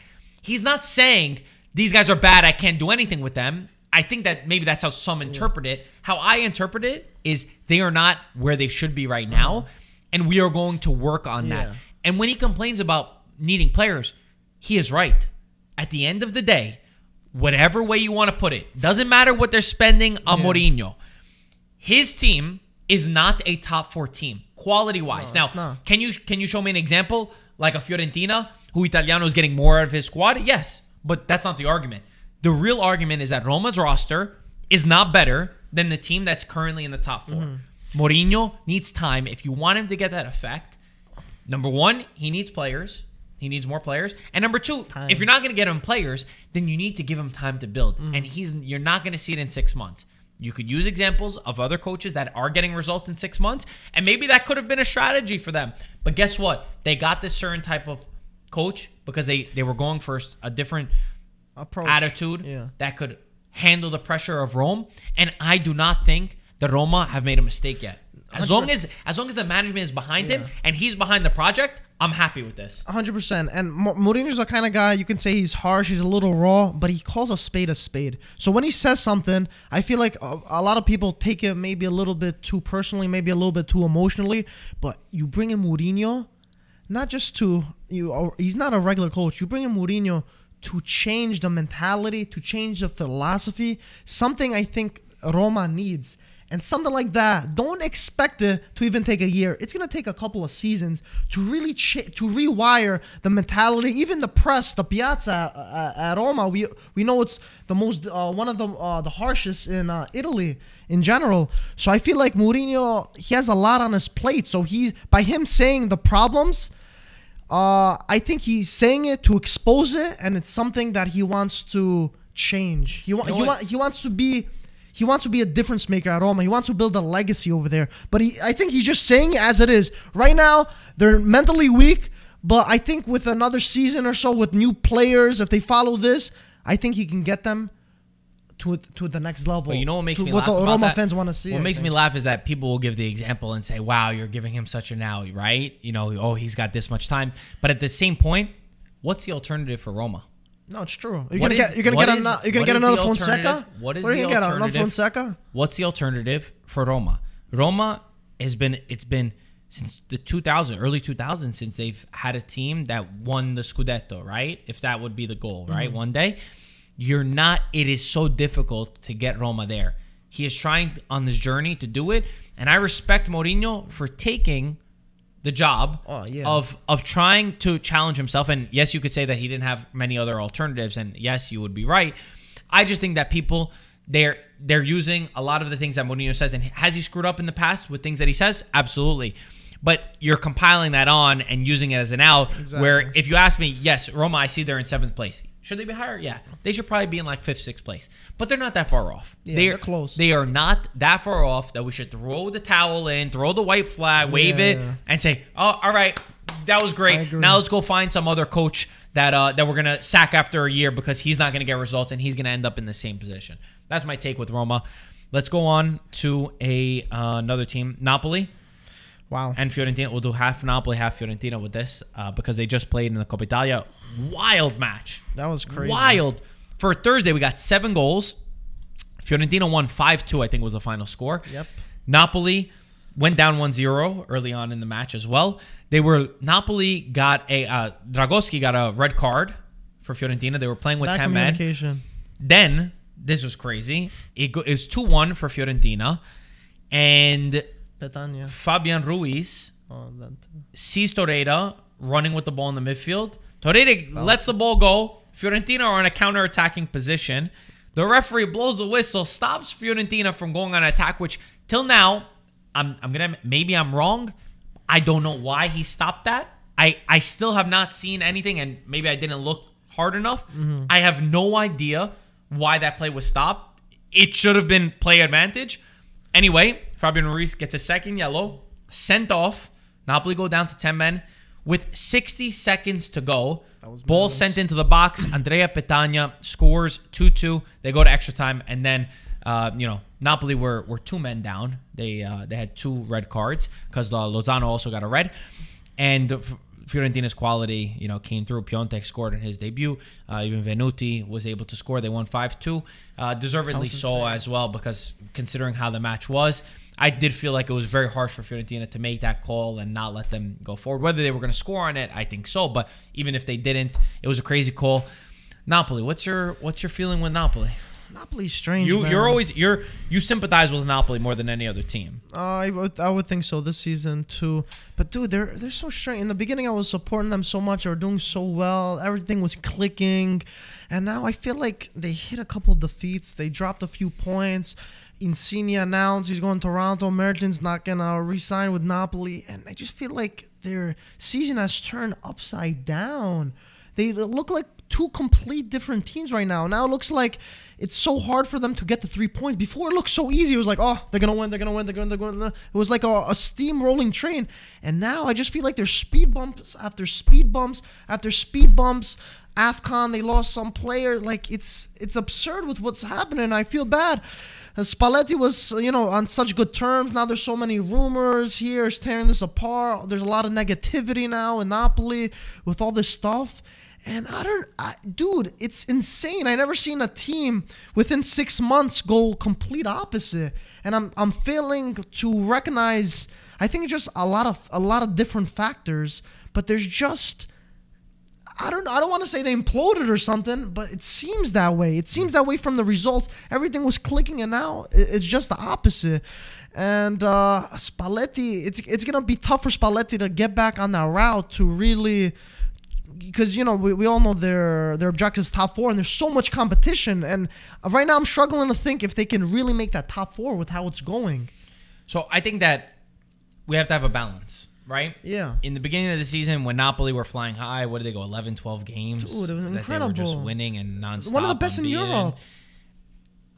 He's not saying, these guys are bad, I can't do anything with them. I think that maybe that's how some interpret it. How I interpret it is they are not where they should be right now, and we are going to work on that. And when he complains about needing players, he is right. At the end of the day, whatever way you want to put it, doesn't matter what they're spending on Mourinho. His team is not a top 4 team, quality-wise. Now, can you show me an example like a Fiorentina, who Italiano is getting more out of his squad? Yes, but that's not the argument. The real argument is that Roma's roster is not better than the team that's currently in the top 4. Mourinho needs time. If you want him to get that effect, number one, he needs players. He needs more players. And number two, if you're not going to get him players, then you need to give him time to build. And you're not going to see it in 6 months. You could use examples of other coaches that are getting results in 6 months, and maybe that could have been a strategy for them. But guess what? They got this certain type of coach because they were going for a different attitude that could handle the pressure of Rome. And I do not think that Roma have made a mistake yet. As long as the management is behind him and he's behind the project, I'm happy with this. 100%. And Mourinho's the kind of guy, you can say he's harsh, he's a little raw, but he calls a spade a spade. So when he says something, I feel like a lot of people take it maybe a little bit too personally, maybe a little bit too emotionally. But you bring in Mourinho, not just to he's not a regular coach. You bring in Mourinho to change the mentality, to change the philosophy, something I think Roma needs. And something like that, don't expect it to even take a year. It's going to take a couple of seasons to really to rewire the mentality, even the press, the piazza at Roma. We know it's the most one of the harshest in Italy in general. So I feel like Mourinho, he has a lot on his plate. So by him saying the problems, I think he's saying it to expose it, and it's something that he wants to change. He wants to be a difference maker at Roma. He wants to build a legacy over there. But I think he's just saying it as it is. Right now, they're mentally weak, but I think with another season or so, with new players, if they follow this, I think he can get them to the next level. But you know what makes me laugh about about Roma that? fans want to see. What makes me laugh is that people will give the example and say, wow, you're giving him such an out, right? You know, oh, he's got this much time. But at the same point, what's the alternative for Roma? No, it's true. You're gonna get another Fonseca. What is the the alternative? alternative? Another Fonseca? What's the alternative for Roma? Roma it's been since the early 2000s since they've had a team that won the Scudetto, right? If that would be the goal, right? One day, it is so difficult to get Roma there. He is trying on this journey to do it, and I respect Mourinho for taking the job of trying to challenge himself. And yes, you could say that he didn't have many other alternatives, and yes, you would be right. I just think that people, they're using a lot of the things that Mourinho says. And has he screwed up in the past with things that he says? Absolutely. But you're compiling that on and using it as an out, where if you ask me, yes, Roma, I see they're in 7th place. Should they be higher? Yeah. They should probably be in like 5th, 6th place. But they're not that far off. Yeah, they're close. They are not that far off that we should throw the towel in, throw the white flag, wave it, and say, oh, all right, that was great. Now let's go find some other coach that we're going to sack after a year because he's not going to get results and he's going to end up in the same position. That's my take with Roma. Let's go on to another team, Napoli. Wow. And Fiorentina. We'll do half Napoli, half Fiorentina with this because they just played in the Coppa Italia. Wild match. That was crazy. Wild. For Thursday, we got 7 goals. Fiorentina won 5-2, I think was the final score. Yep. Napoli went down 1-0 early on in the match as well. Napoli got Dragoschi got a red card for Fiorentina. They were playing with 10 men. Then, this was crazy. It was 2-1 for Fiorentina. And Fabian Ruiz sees Torreira running with the ball in the midfield. Torreira lets the ball go. Fiorentina are in a counter-attacking position. The referee blows the whistle, stops Fiorentina from going on attack, which till now, maybe I'm wrong. I don't know why he stopped that. I still have not seen anything, and maybe I didn't look hard enough. I have no idea why that play was stopped. It should have been play advantage. Anyway, Fabian Ruiz gets a second yellow, sent off. Napoli go down to 10 men. With 60 seconds to go, ball sent into the box. Andrea Petagna scores 2-2. They go to extra time, and then Napoli were 2 men down. They had 2 red cards because Lozano also got a red, and Fiorentina's quality came through. Piatek scored in his debut. Even Venuti was able to score. They won 5-2, deservedly so as well, because considering how the match was, I did feel like it was very harsh for Fiorentina to make that call and not let them go forward. Whether they were going to score on it, I think so. But even if they didn't, it was a crazy call. Napoli, what's your feeling with Napoli? Napoli's strange. Man. You sympathize with Napoli more than any other team. I would think so this season too. But dude, they're so strange. In the beginning, I was supporting them so much. They were doing so well. Everything was clicking, and now I feel like they hit a couple defeats. They dropped a few points. Insigne announced he's going to Toronto. Mertens not gonna re-sign with Napoli, and I just feel like their season has turned upside down. They look like 2 complete different teams right now. Now it looks like it's so hard for them to get the 3 points. Before it looked so easy. It was like, oh, they're gonna win. It was like a steamrolling train. And now I just feel like there's speed bumps after speed bumps after speed bumps. AFCON, they lost some player. Like, it's absurd with what's happening. I feel bad. Spalletti was, on such good terms. Now there's so many rumors here. It's tearing this apart. There's a lot of negativity now in Napoli with all this stuff. And dude, it's insane. I never seen a team within 6 months go complete opposite. And I'm failing to recognize. I think it's just a lot of different factors. But there's just, I don't want to say they imploded or something, but it seems that way. It seems that way from the results. Everything was clicking, and now it's just the opposite. And Spalletti, it's gonna be tough for Spalletti to get back on that route to really. Because, we all know their objective is top 4, and there's so much competition. And right now I'm struggling to think if they can really make that top 4 with how it's going. So I think that we have to have a balance, right? Yeah. In the beginning of the season, when Napoli were flying high, what did they go, 11, 12 games? Dude, it was incredible. That they were just winning and nonstop. One of the best in Europe.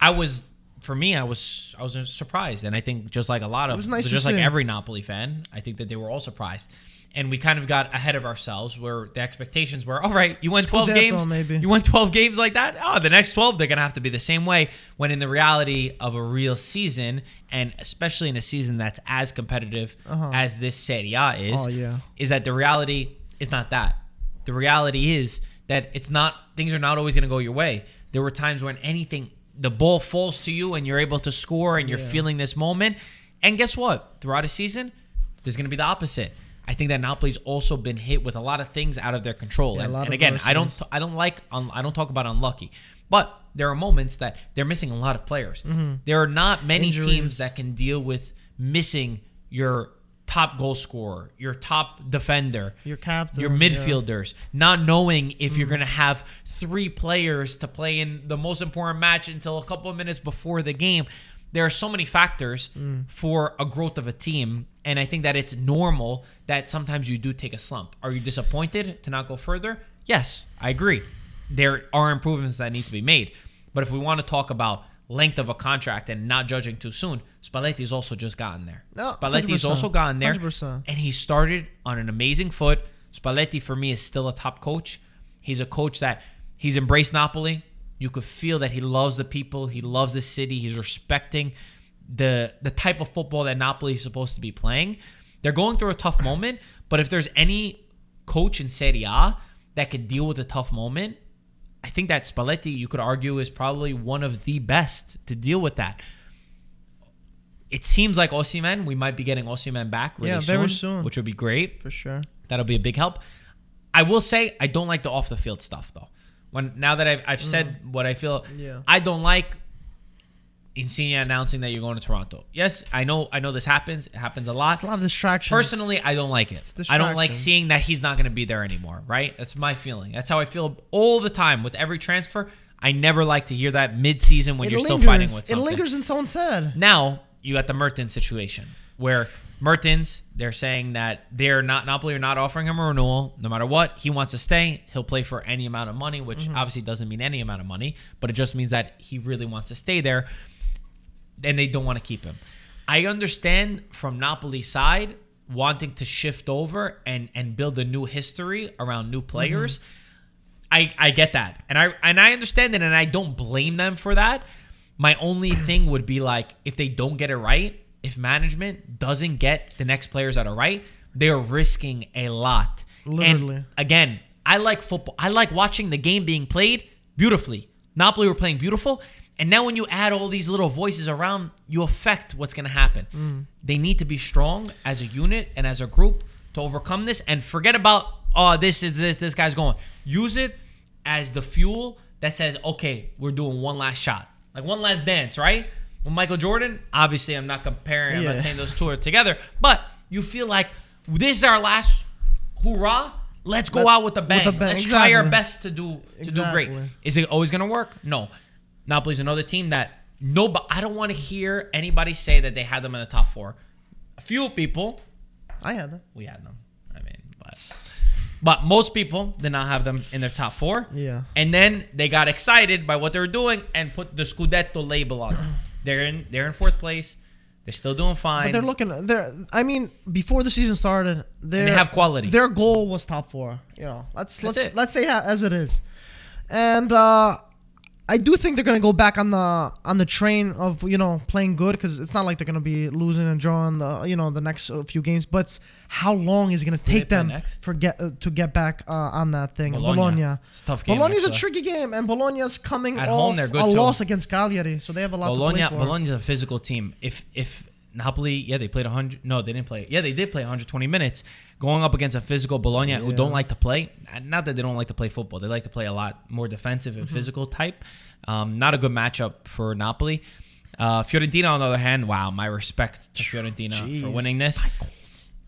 I was surprised. And I think just like every Napoli fan, I think that they were all surprised. And we kind of got ahead of ourselves where the expectations were, all right, you won 12 games. Maybe. You won 12 games like that? Oh, the next 12, they're going to have to be the same way. When in the reality of a real season, and especially in a season that's as competitive as this Serie A is that the reality is not that. The reality is that things are not always going to go your way. There were times when the ball falls to you and you're able to score and you're feeling this moment. And guess what? Throughout a season, there's going to be the opposite. I think that Napoli's also been hit with a lot of things out of their control. Yeah, and again, I don't talk about unlucky, but there are moments that they're missing a lot of players. There are not many teams that can deal with missing your top goal scorer, your top defender, your captain, your midfielders, not knowing if you're going to have 3 players to play in the most important match until a couple of minutes before the game. There are so many factors for a growth of a team, and I think that it's normal that sometimes you do take a slump. Are you disappointed to not go further? Yes, I agree. There are improvements that need to be made. But if we want to talk about length of a contract and not judging too soon, Spalletti's also just gotten there. No, Spalletti's also gotten there, 100%. And he started on an amazing foot. Spalletti, for me, is still a top coach. He's a coach that he's embraced Napoli. You could feel that he loves the people. He loves the city. He's respecting the type of football that Napoli is supposed to be playing. They're going through a tough moment, but if there's any coach in Serie A that could deal with a tough moment, I think that Spalletti, you could argue, is probably one of the best to deal with that. It seems like Osimhen, we might be getting Osimhen back very soon, which would be great. For sure. That'll be a big help. I will say I don't like the off-the-field stuff, though. Now that I've said what I feel, I don't like Insigne announcing that you're going to Toronto. Yes, I know this happens. It happens a lot. It's a lot of distractions. Personally, I don't like it. I don't like seeing that he's not going to be there anymore, right? That's my feeling. That's how I feel all the time with every transfer. I never like to hear that mid-season when you're still fighting with something. It lingers in someone's head. Now, you got the Mertens situation where Mertens, they're saying that Napoli are not offering him a renewal. No matter what, he wants to stay. He'll play for any amount of money, which obviously doesn't mean any amount of money, but it just means that he really wants to stay there, and they don't want to keep him. I understand from Napoli's side wanting to shift over and build a new history around new players. I get that, and I understand it, and I don't blame them for that. My only thing would be like if they don't get it right. If management doesn't get the next players that are right, they're risking a lot. Literally. And again, I like football. I like watching the game being played beautifully. Napoli were playing beautiful. And now when you add all these little voices around, you affect what's going to happen. They need to be strong as a unit and as a group to overcome this. And forget about, this guy's going. Use it as the fuel that says, okay, we're doing one last shot. Like one last dance, right? With Michael Jordan, obviously I'm not comparing, I'm not saying those two are together, but you feel like this is our last hoorah. Let's go out with a bang. Let's try our best to do great. Is it always going to work? No. Napoli's another team that but I don't want to hear anybody say that they had them in the top 4. A few people. I had them. We had them. I mean, but most people did not have them in their top 4. Yeah. And then they got excited by what they were doing and put the Scudetto label on them. They're in 4th place. They're still doing fine. But they're looking. I mean, before the season started, they have quality. Their goal was top 4. You know, let's say as it is, and I do think they're gonna go back on the train of playing good, because it's not like they're gonna be losing and drawing the next few games. But how long is it gonna take them to get back on that thing? Bologna. It's a tough game. Bologna's a tricky game, and Bologna's coming at off home. They're good a too. Loss against Cagliari, so they have a lot to play for. Bologna's a physical team. If Napoli, they played 100. No, they didn't play. Yeah, they did play 120 minutes going up against a physical Bologna who don't like to play. Not that they don't like to play football. They like to play a lot more defensive and physical type. Not a good matchup for Napoli. Fiorentina, on the other hand, wow, my respect to Fiorentina for winning this.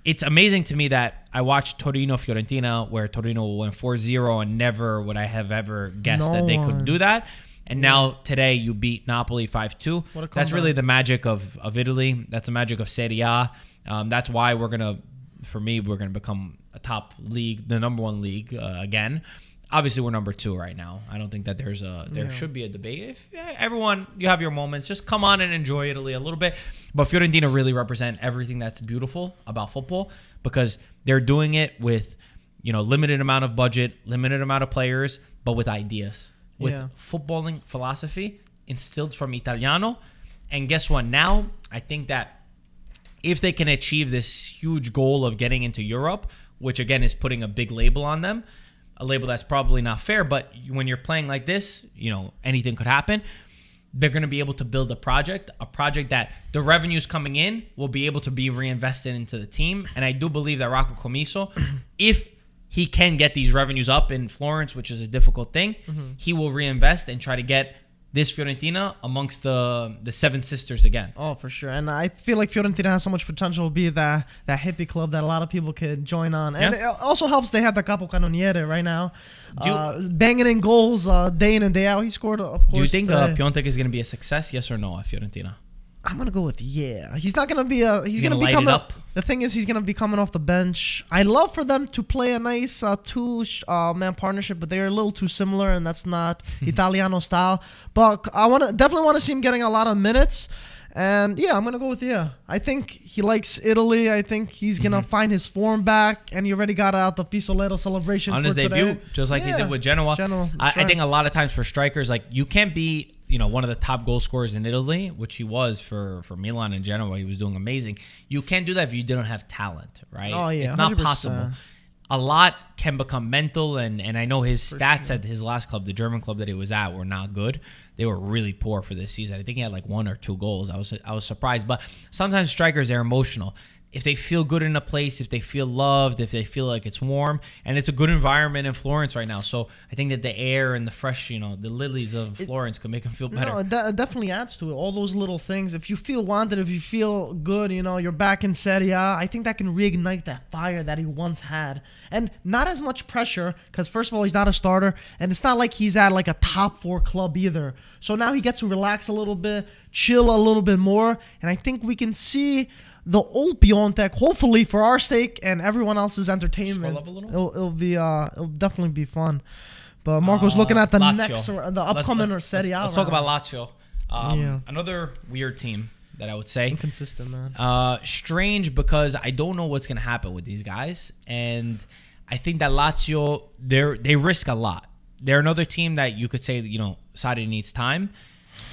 It's amazing to me that I watched Torino-Fiorentina, where Torino went 4-0, and never would I have ever guessed that they could do that. And now today you beat Napoli 5-2. That's really the magic of Italy. That's the magic of Serie A. That's why we're going to become a top league, the number 1 league again. Obviously, we're number 2 right now. I don't think that there should be a debate. If everyone, you have your moments, just come on and enjoy Italy a little bit. But Fiorentina really represent everything that's beautiful about football, because they're doing it with limited amount of budget, limited amount of players, but with ideas. With footballing philosophy instilled from Italiano. And guess what? Now, I think that if they can achieve this huge goal of getting into Europe, which again is putting a big label on them, a label that's probably not fair, but when you're playing like this, anything could happen. They're going to be able to build a project that the revenues coming in will be able to be reinvested into the team. And I do believe that Rocco Commisso, if he can get these revenues up in Florence, which is a difficult thing, he will reinvest and try to get this Fiorentina amongst the Seven Sisters again. Oh, for sure. And I feel like Fiorentina has so much potential to be that hippie club that a lot of people could join on. And it also helps they have the Capocannoniere right now. Banging in goals day in and day out. He scored, of course. Do you think Piatek is going to be a success, yes or no, at Fiorentina? I'm going to go with yeah. He's not going to be he's going to be coming up. The thing is, he's going to be coming off the bench. I love for them to play a nice two-man partnership, but they're a little too similar, and that's not Italiano style. But I definitely want to see him getting a lot of minutes. And yeah, I'm going to go with yeah. I think he likes Italy. I think he's going to find his form back, and he already got out the Pisoletto celebration on his debut, just like he did with Genoa. I think a lot of times for strikers, like, you can't be one of the top goal scorers in Italy, which he was for Milan and Genoa. He was doing amazing. You can't do that if you didn't have talent, right? Oh, yeah, it's not possible. A lot can become mental, and I know his stats at his last club, the German club that he was at, were not good. They were really poor for this season. I think he had like 1 or 2 goals. I was surprised. But sometimes strikers are emotional. If they feel good in a place, if they feel loved, if they feel like it's warm, and it's a good environment in Florence right now. So I think that the air and the fresh, the lilies of Florence could make them feel better. No, it definitely adds to it. All those little things. If you feel wanted, if you feel good, you're back in Serie A, I think that can reignite that fire that he once had. And not as much pressure, because first of all, he's not a starter, and it's not like he's at like a top 4 club either. So now he gets to relax a little bit, chill a little bit more, and I think we can see the old Piatek, hopefully for our sake and everyone else's entertainment. It'll definitely be fun. But Marco's looking at the upcoming Serie A. Let's talk about Lazio. Another weird team that I would say. Inconsistent, man. Strange, because I don't know what's going to happen with these guys. And I think that Lazio, they risk a lot. They're another team that you could say, Sarri needs time.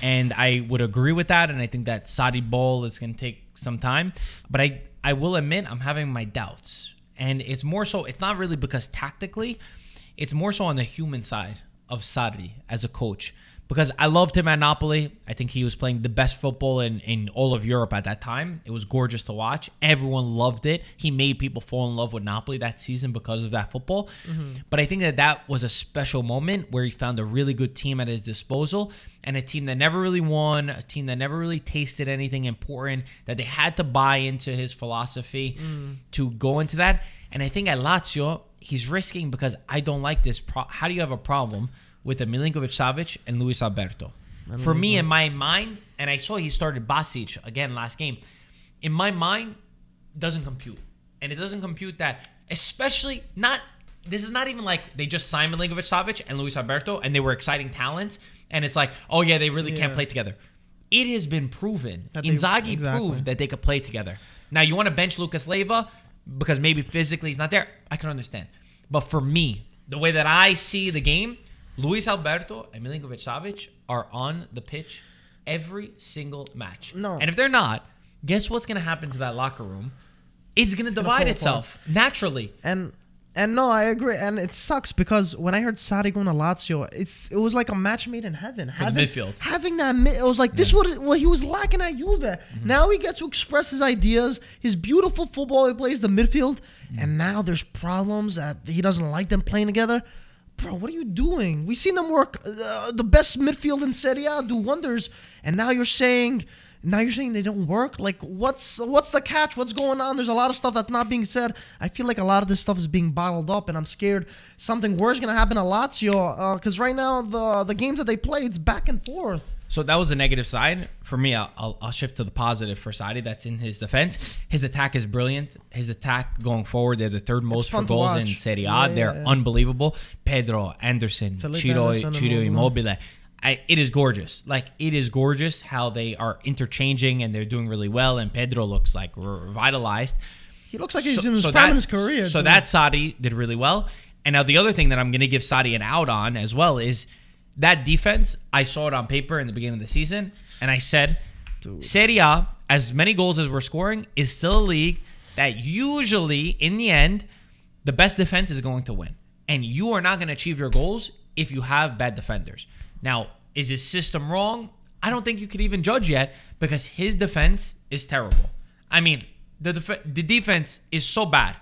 And I would agree with that. And I think that Sarri ball is going to take some time. But I will admit I'm having my doubts. And it's more so, it's not really because tactically, it's more so on the human side of Sarri as a coach. Because I loved him at Napoli. I think he was playing the best football in all of Europe at that time. It was gorgeous to watch. Everyone loved it. He made people fall in love with Napoli that season because of that football. But I think that was a special moment where he found a really good team at his disposal, and a team that never really won, a team that never really tasted anything important, that they had to buy into his philosophy to go into that. And I think at Lazio, he's risking, because I don't like this. How do you have a problem with a Milinkovic-Savic and Luis Alberto? For me, in my mind, and I saw he started Basic again last game, in my mind, doesn't compute. And it doesn't compute that, especially this is not even like they just signed Milinkovic-Savic and Luis Alberto and they were exciting talents, and it's like, oh yeah, they really can't play together. it has been proven. That Inzaghi proved that they could play together. Now, you want to bench Lucas Leiva because maybe physically he's not there. I can understand. But for me, the way that I see the game, Luis Alberto and Milinkovic-Savic are on the pitch every single match. No. And if they're not, guess what's going to happen to that locker room? It's going to divide itself naturally. And no, I agree. And it sucks because when I heard Sarri going to Lazio, it was like a match made in heaven. For the midfield. Having that, it was like this what he was lacking at Juve. Now he gets to express his ideas, his beautiful football. He plays the midfield. And now there's problems that he doesn't like them playing together. Bro, what are you doing? We've seen them work the best midfield in Serie A, do wonders. And now you're saying they don't work? Like, what's the catch? What's going on? There's a lot of stuff that's not being said. I feel like a lot of this stuff is being bottled up, and I'm scared something worse is going to happen at Lazio because right now the games that they play, it's back and forth. So that was the negative side. For me, I'll shift to the positive for Sarri. That's in his defense. His attack is brilliant. His attack going forward, they're the third most for goals in Serie A. They're unbelievable. Pedro, Anderson, Ciro Immobile. It is gorgeous. Like, it is gorgeous how they are interchanging and they're doing really well. And Pedro looks like revitalized. He looks like he's in his prime in his career. So that Sarri did really well. And now the other thing that I'm going to give Sarri an out on as well is that defense. I saw it on paper in the beginning of the season. And I said, Serie A, as many goals as we're scoring, is still a league that usually, in the end, the best defense is going to win. And you are not going to achieve your goals if you have bad defenders. Now, is his system wrong? I don't think you could even judge yet because his defense is terrible. I mean, the defense is so bad.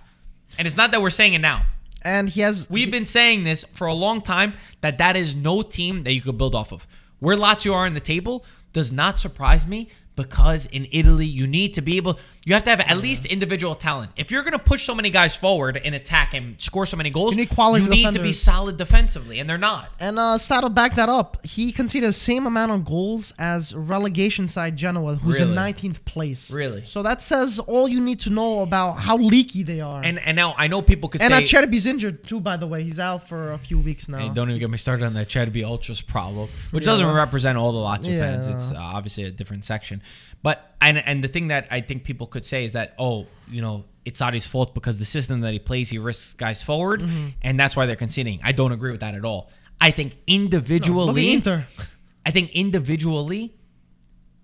And it's not that we're saying it now. And we've been saying this for a long time that is no team that you could build off of. Where Lazio are in the table does not surprise me because in Italy, you need to be able, you have to have at least individual talent. If you're going to push so many guys forward and attack and score so many goals, you need to be solid defensively, and they're not. And Stato back that up. He conceded the same amount of goals as relegation side Genoa, who's in 19th place. Really? So that says all you need to know about how leaky they are. And now I know people could say... And Acerbi's injured too, by the way. He's out for a few weeks now. Hey, don't even get me started on the Acerbi Ultras problem, which doesn't represent all the Lazio fans. It's obviously a different section. But and the thing that I think people could say is that, it's Sarri's fault because the system that he plays, he risks guys forward, and that's why they're conceding. I don't agree with that at all. I think individually,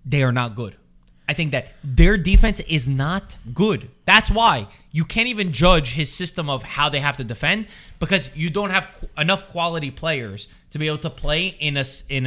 they are not good. I think that their defense is not good. That's why you can't even judge his system of how they have to defend because you don't have enough quality players to be able to play in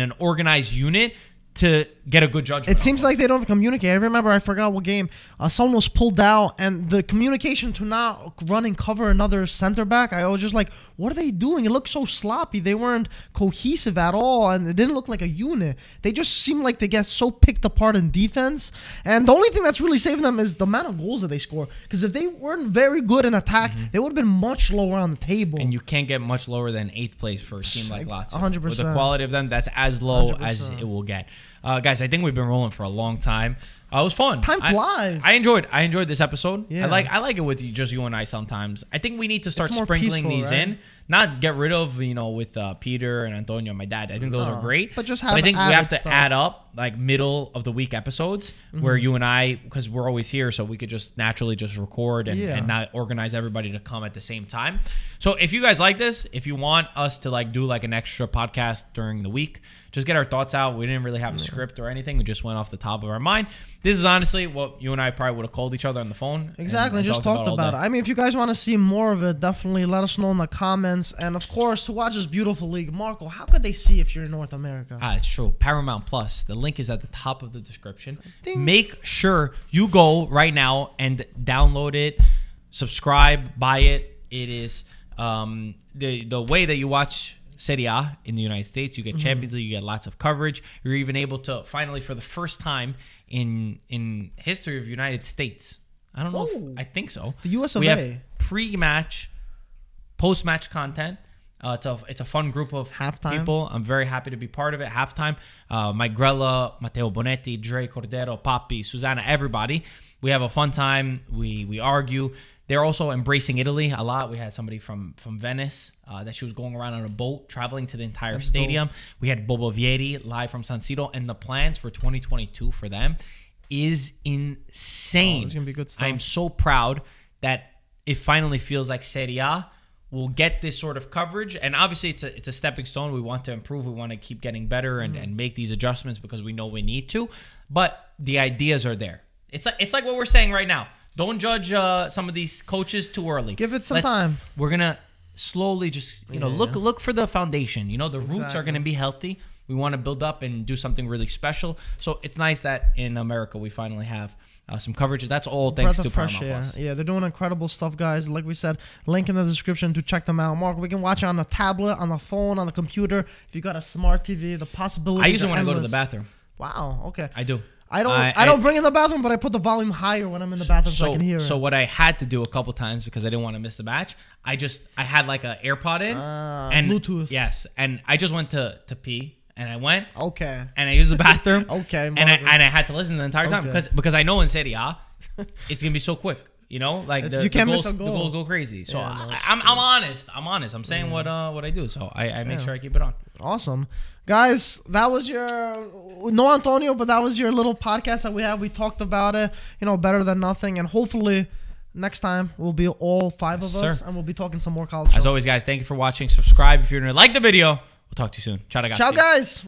an organized unit to get a good judgment. It seems like they don't communicate. I remember, I forgot what game, someone was pulled out, and the communication to not run and cover another center back, I was just like, what are they doing? It looked so sloppy. They weren't cohesive at all, and it didn't look like a unit. They just seem like they get so picked apart in defense, and the only thing that's really saving them is the amount of goals that they score, because if they weren't very good in attack, they would have been much lower on the table. And you can't get much lower than 8th place for a team like Lazio. 100%. With the quality of them, that's as low as it will get. Guys, I think we've been rolling for a long time. It was fun. Time flies. I enjoyed this episode. Yeah. I like it with you and I sometimes. I think we need to start sprinkling peaceful, these in. Not get rid of, with Peter and Antonio and my dad. I think those are great. But just I think we have to add up like middle of the week episodes where you and I, because we're always here, so we could just naturally just record and not organize everybody to come at the same time. So if you guys like this, if you want us to do an extra podcast during the week, just get our thoughts out. We didn't really have a script or anything. We just went off the top of our mind. This is honestly what you and I probably would have called each other on the phone. Exactly, and just talked about it. I mean, if you guys want to see more of it, definitely let us know in the comments. And of course, to watch this beautiful league, Marco, how could they see if you're in North America? It's true. Paramount Plus. The link is at the top of the description. Ding. Make sure you go right now and download it, subscribe, buy it. It is the way that you watch Serie A in the United States. You get Champions League, you get lots of coverage. You're even able to finally, for the first time in history of the United States, I don't know I think so. The US of we A. have pre-match, post-match content, It's a fun group of Halftime. people. I'm very happy to be part of it. Halftime, Mike Grella, Matteo Bonetti, Dre Cordero, Papi, Susanna, everybody. We have a fun time. We argue. They're also embracing Italy a lot. We had somebody from Venice that she was going around on a boat, traveling to the entire stadium. We had Bobo Vieri live from San Siro, and the plans for 2022 for them is insane. It's gonna be good stuff. I'm so proud that it finally feels like Serie A will get this sort of coverage, and obviously it's a stepping stone. We want to improve. We want to keep getting better and make these adjustments because we know we need to. But the ideas are there. It's like what we're saying right now. Don't judge some of these coaches too early. Give it some time. We're gonna slowly just look for the foundation. The roots are gonna be healthy. We want to build up and do something really special. So it's nice that in America we finally have some coverage. That's all thanks to Paramount Plus. Yeah, they're doing incredible stuff, guys. Like we said, link in the description to check them out. Mark, we can watch it on the tablet, on the phone, on the computer. If you got a smart TV, the possibilities. I usually want to go to the bathroom. Wow. Okay. I do. I don't bring in the bathroom, but I put the volume higher when I'm in the bathroom so I can hear it. So what I had to do a couple times because I didn't want to miss the match, I had like an AirPod in and Bluetooth. Yes, and I just went to pee and I went. Okay. And I used the bathroom. Okay. And I had to listen the entire time because I know in Serie A it's gonna be so quick. Like you can't miss a goal. The goals go crazy. So Yeah, I'm honest. I'm saying what I do. So I make sure I keep it on. Awesome. Guys, that was no Antonio, but that was your little podcast that we had. We talked about it, better than nothing. And hopefully next time we'll be all five of us and we'll be talking some more college. As always, guys, thank you for watching. Subscribe if you're going to like the video. We'll talk to you soon. Ciao, ragazzi. Ciao, guys.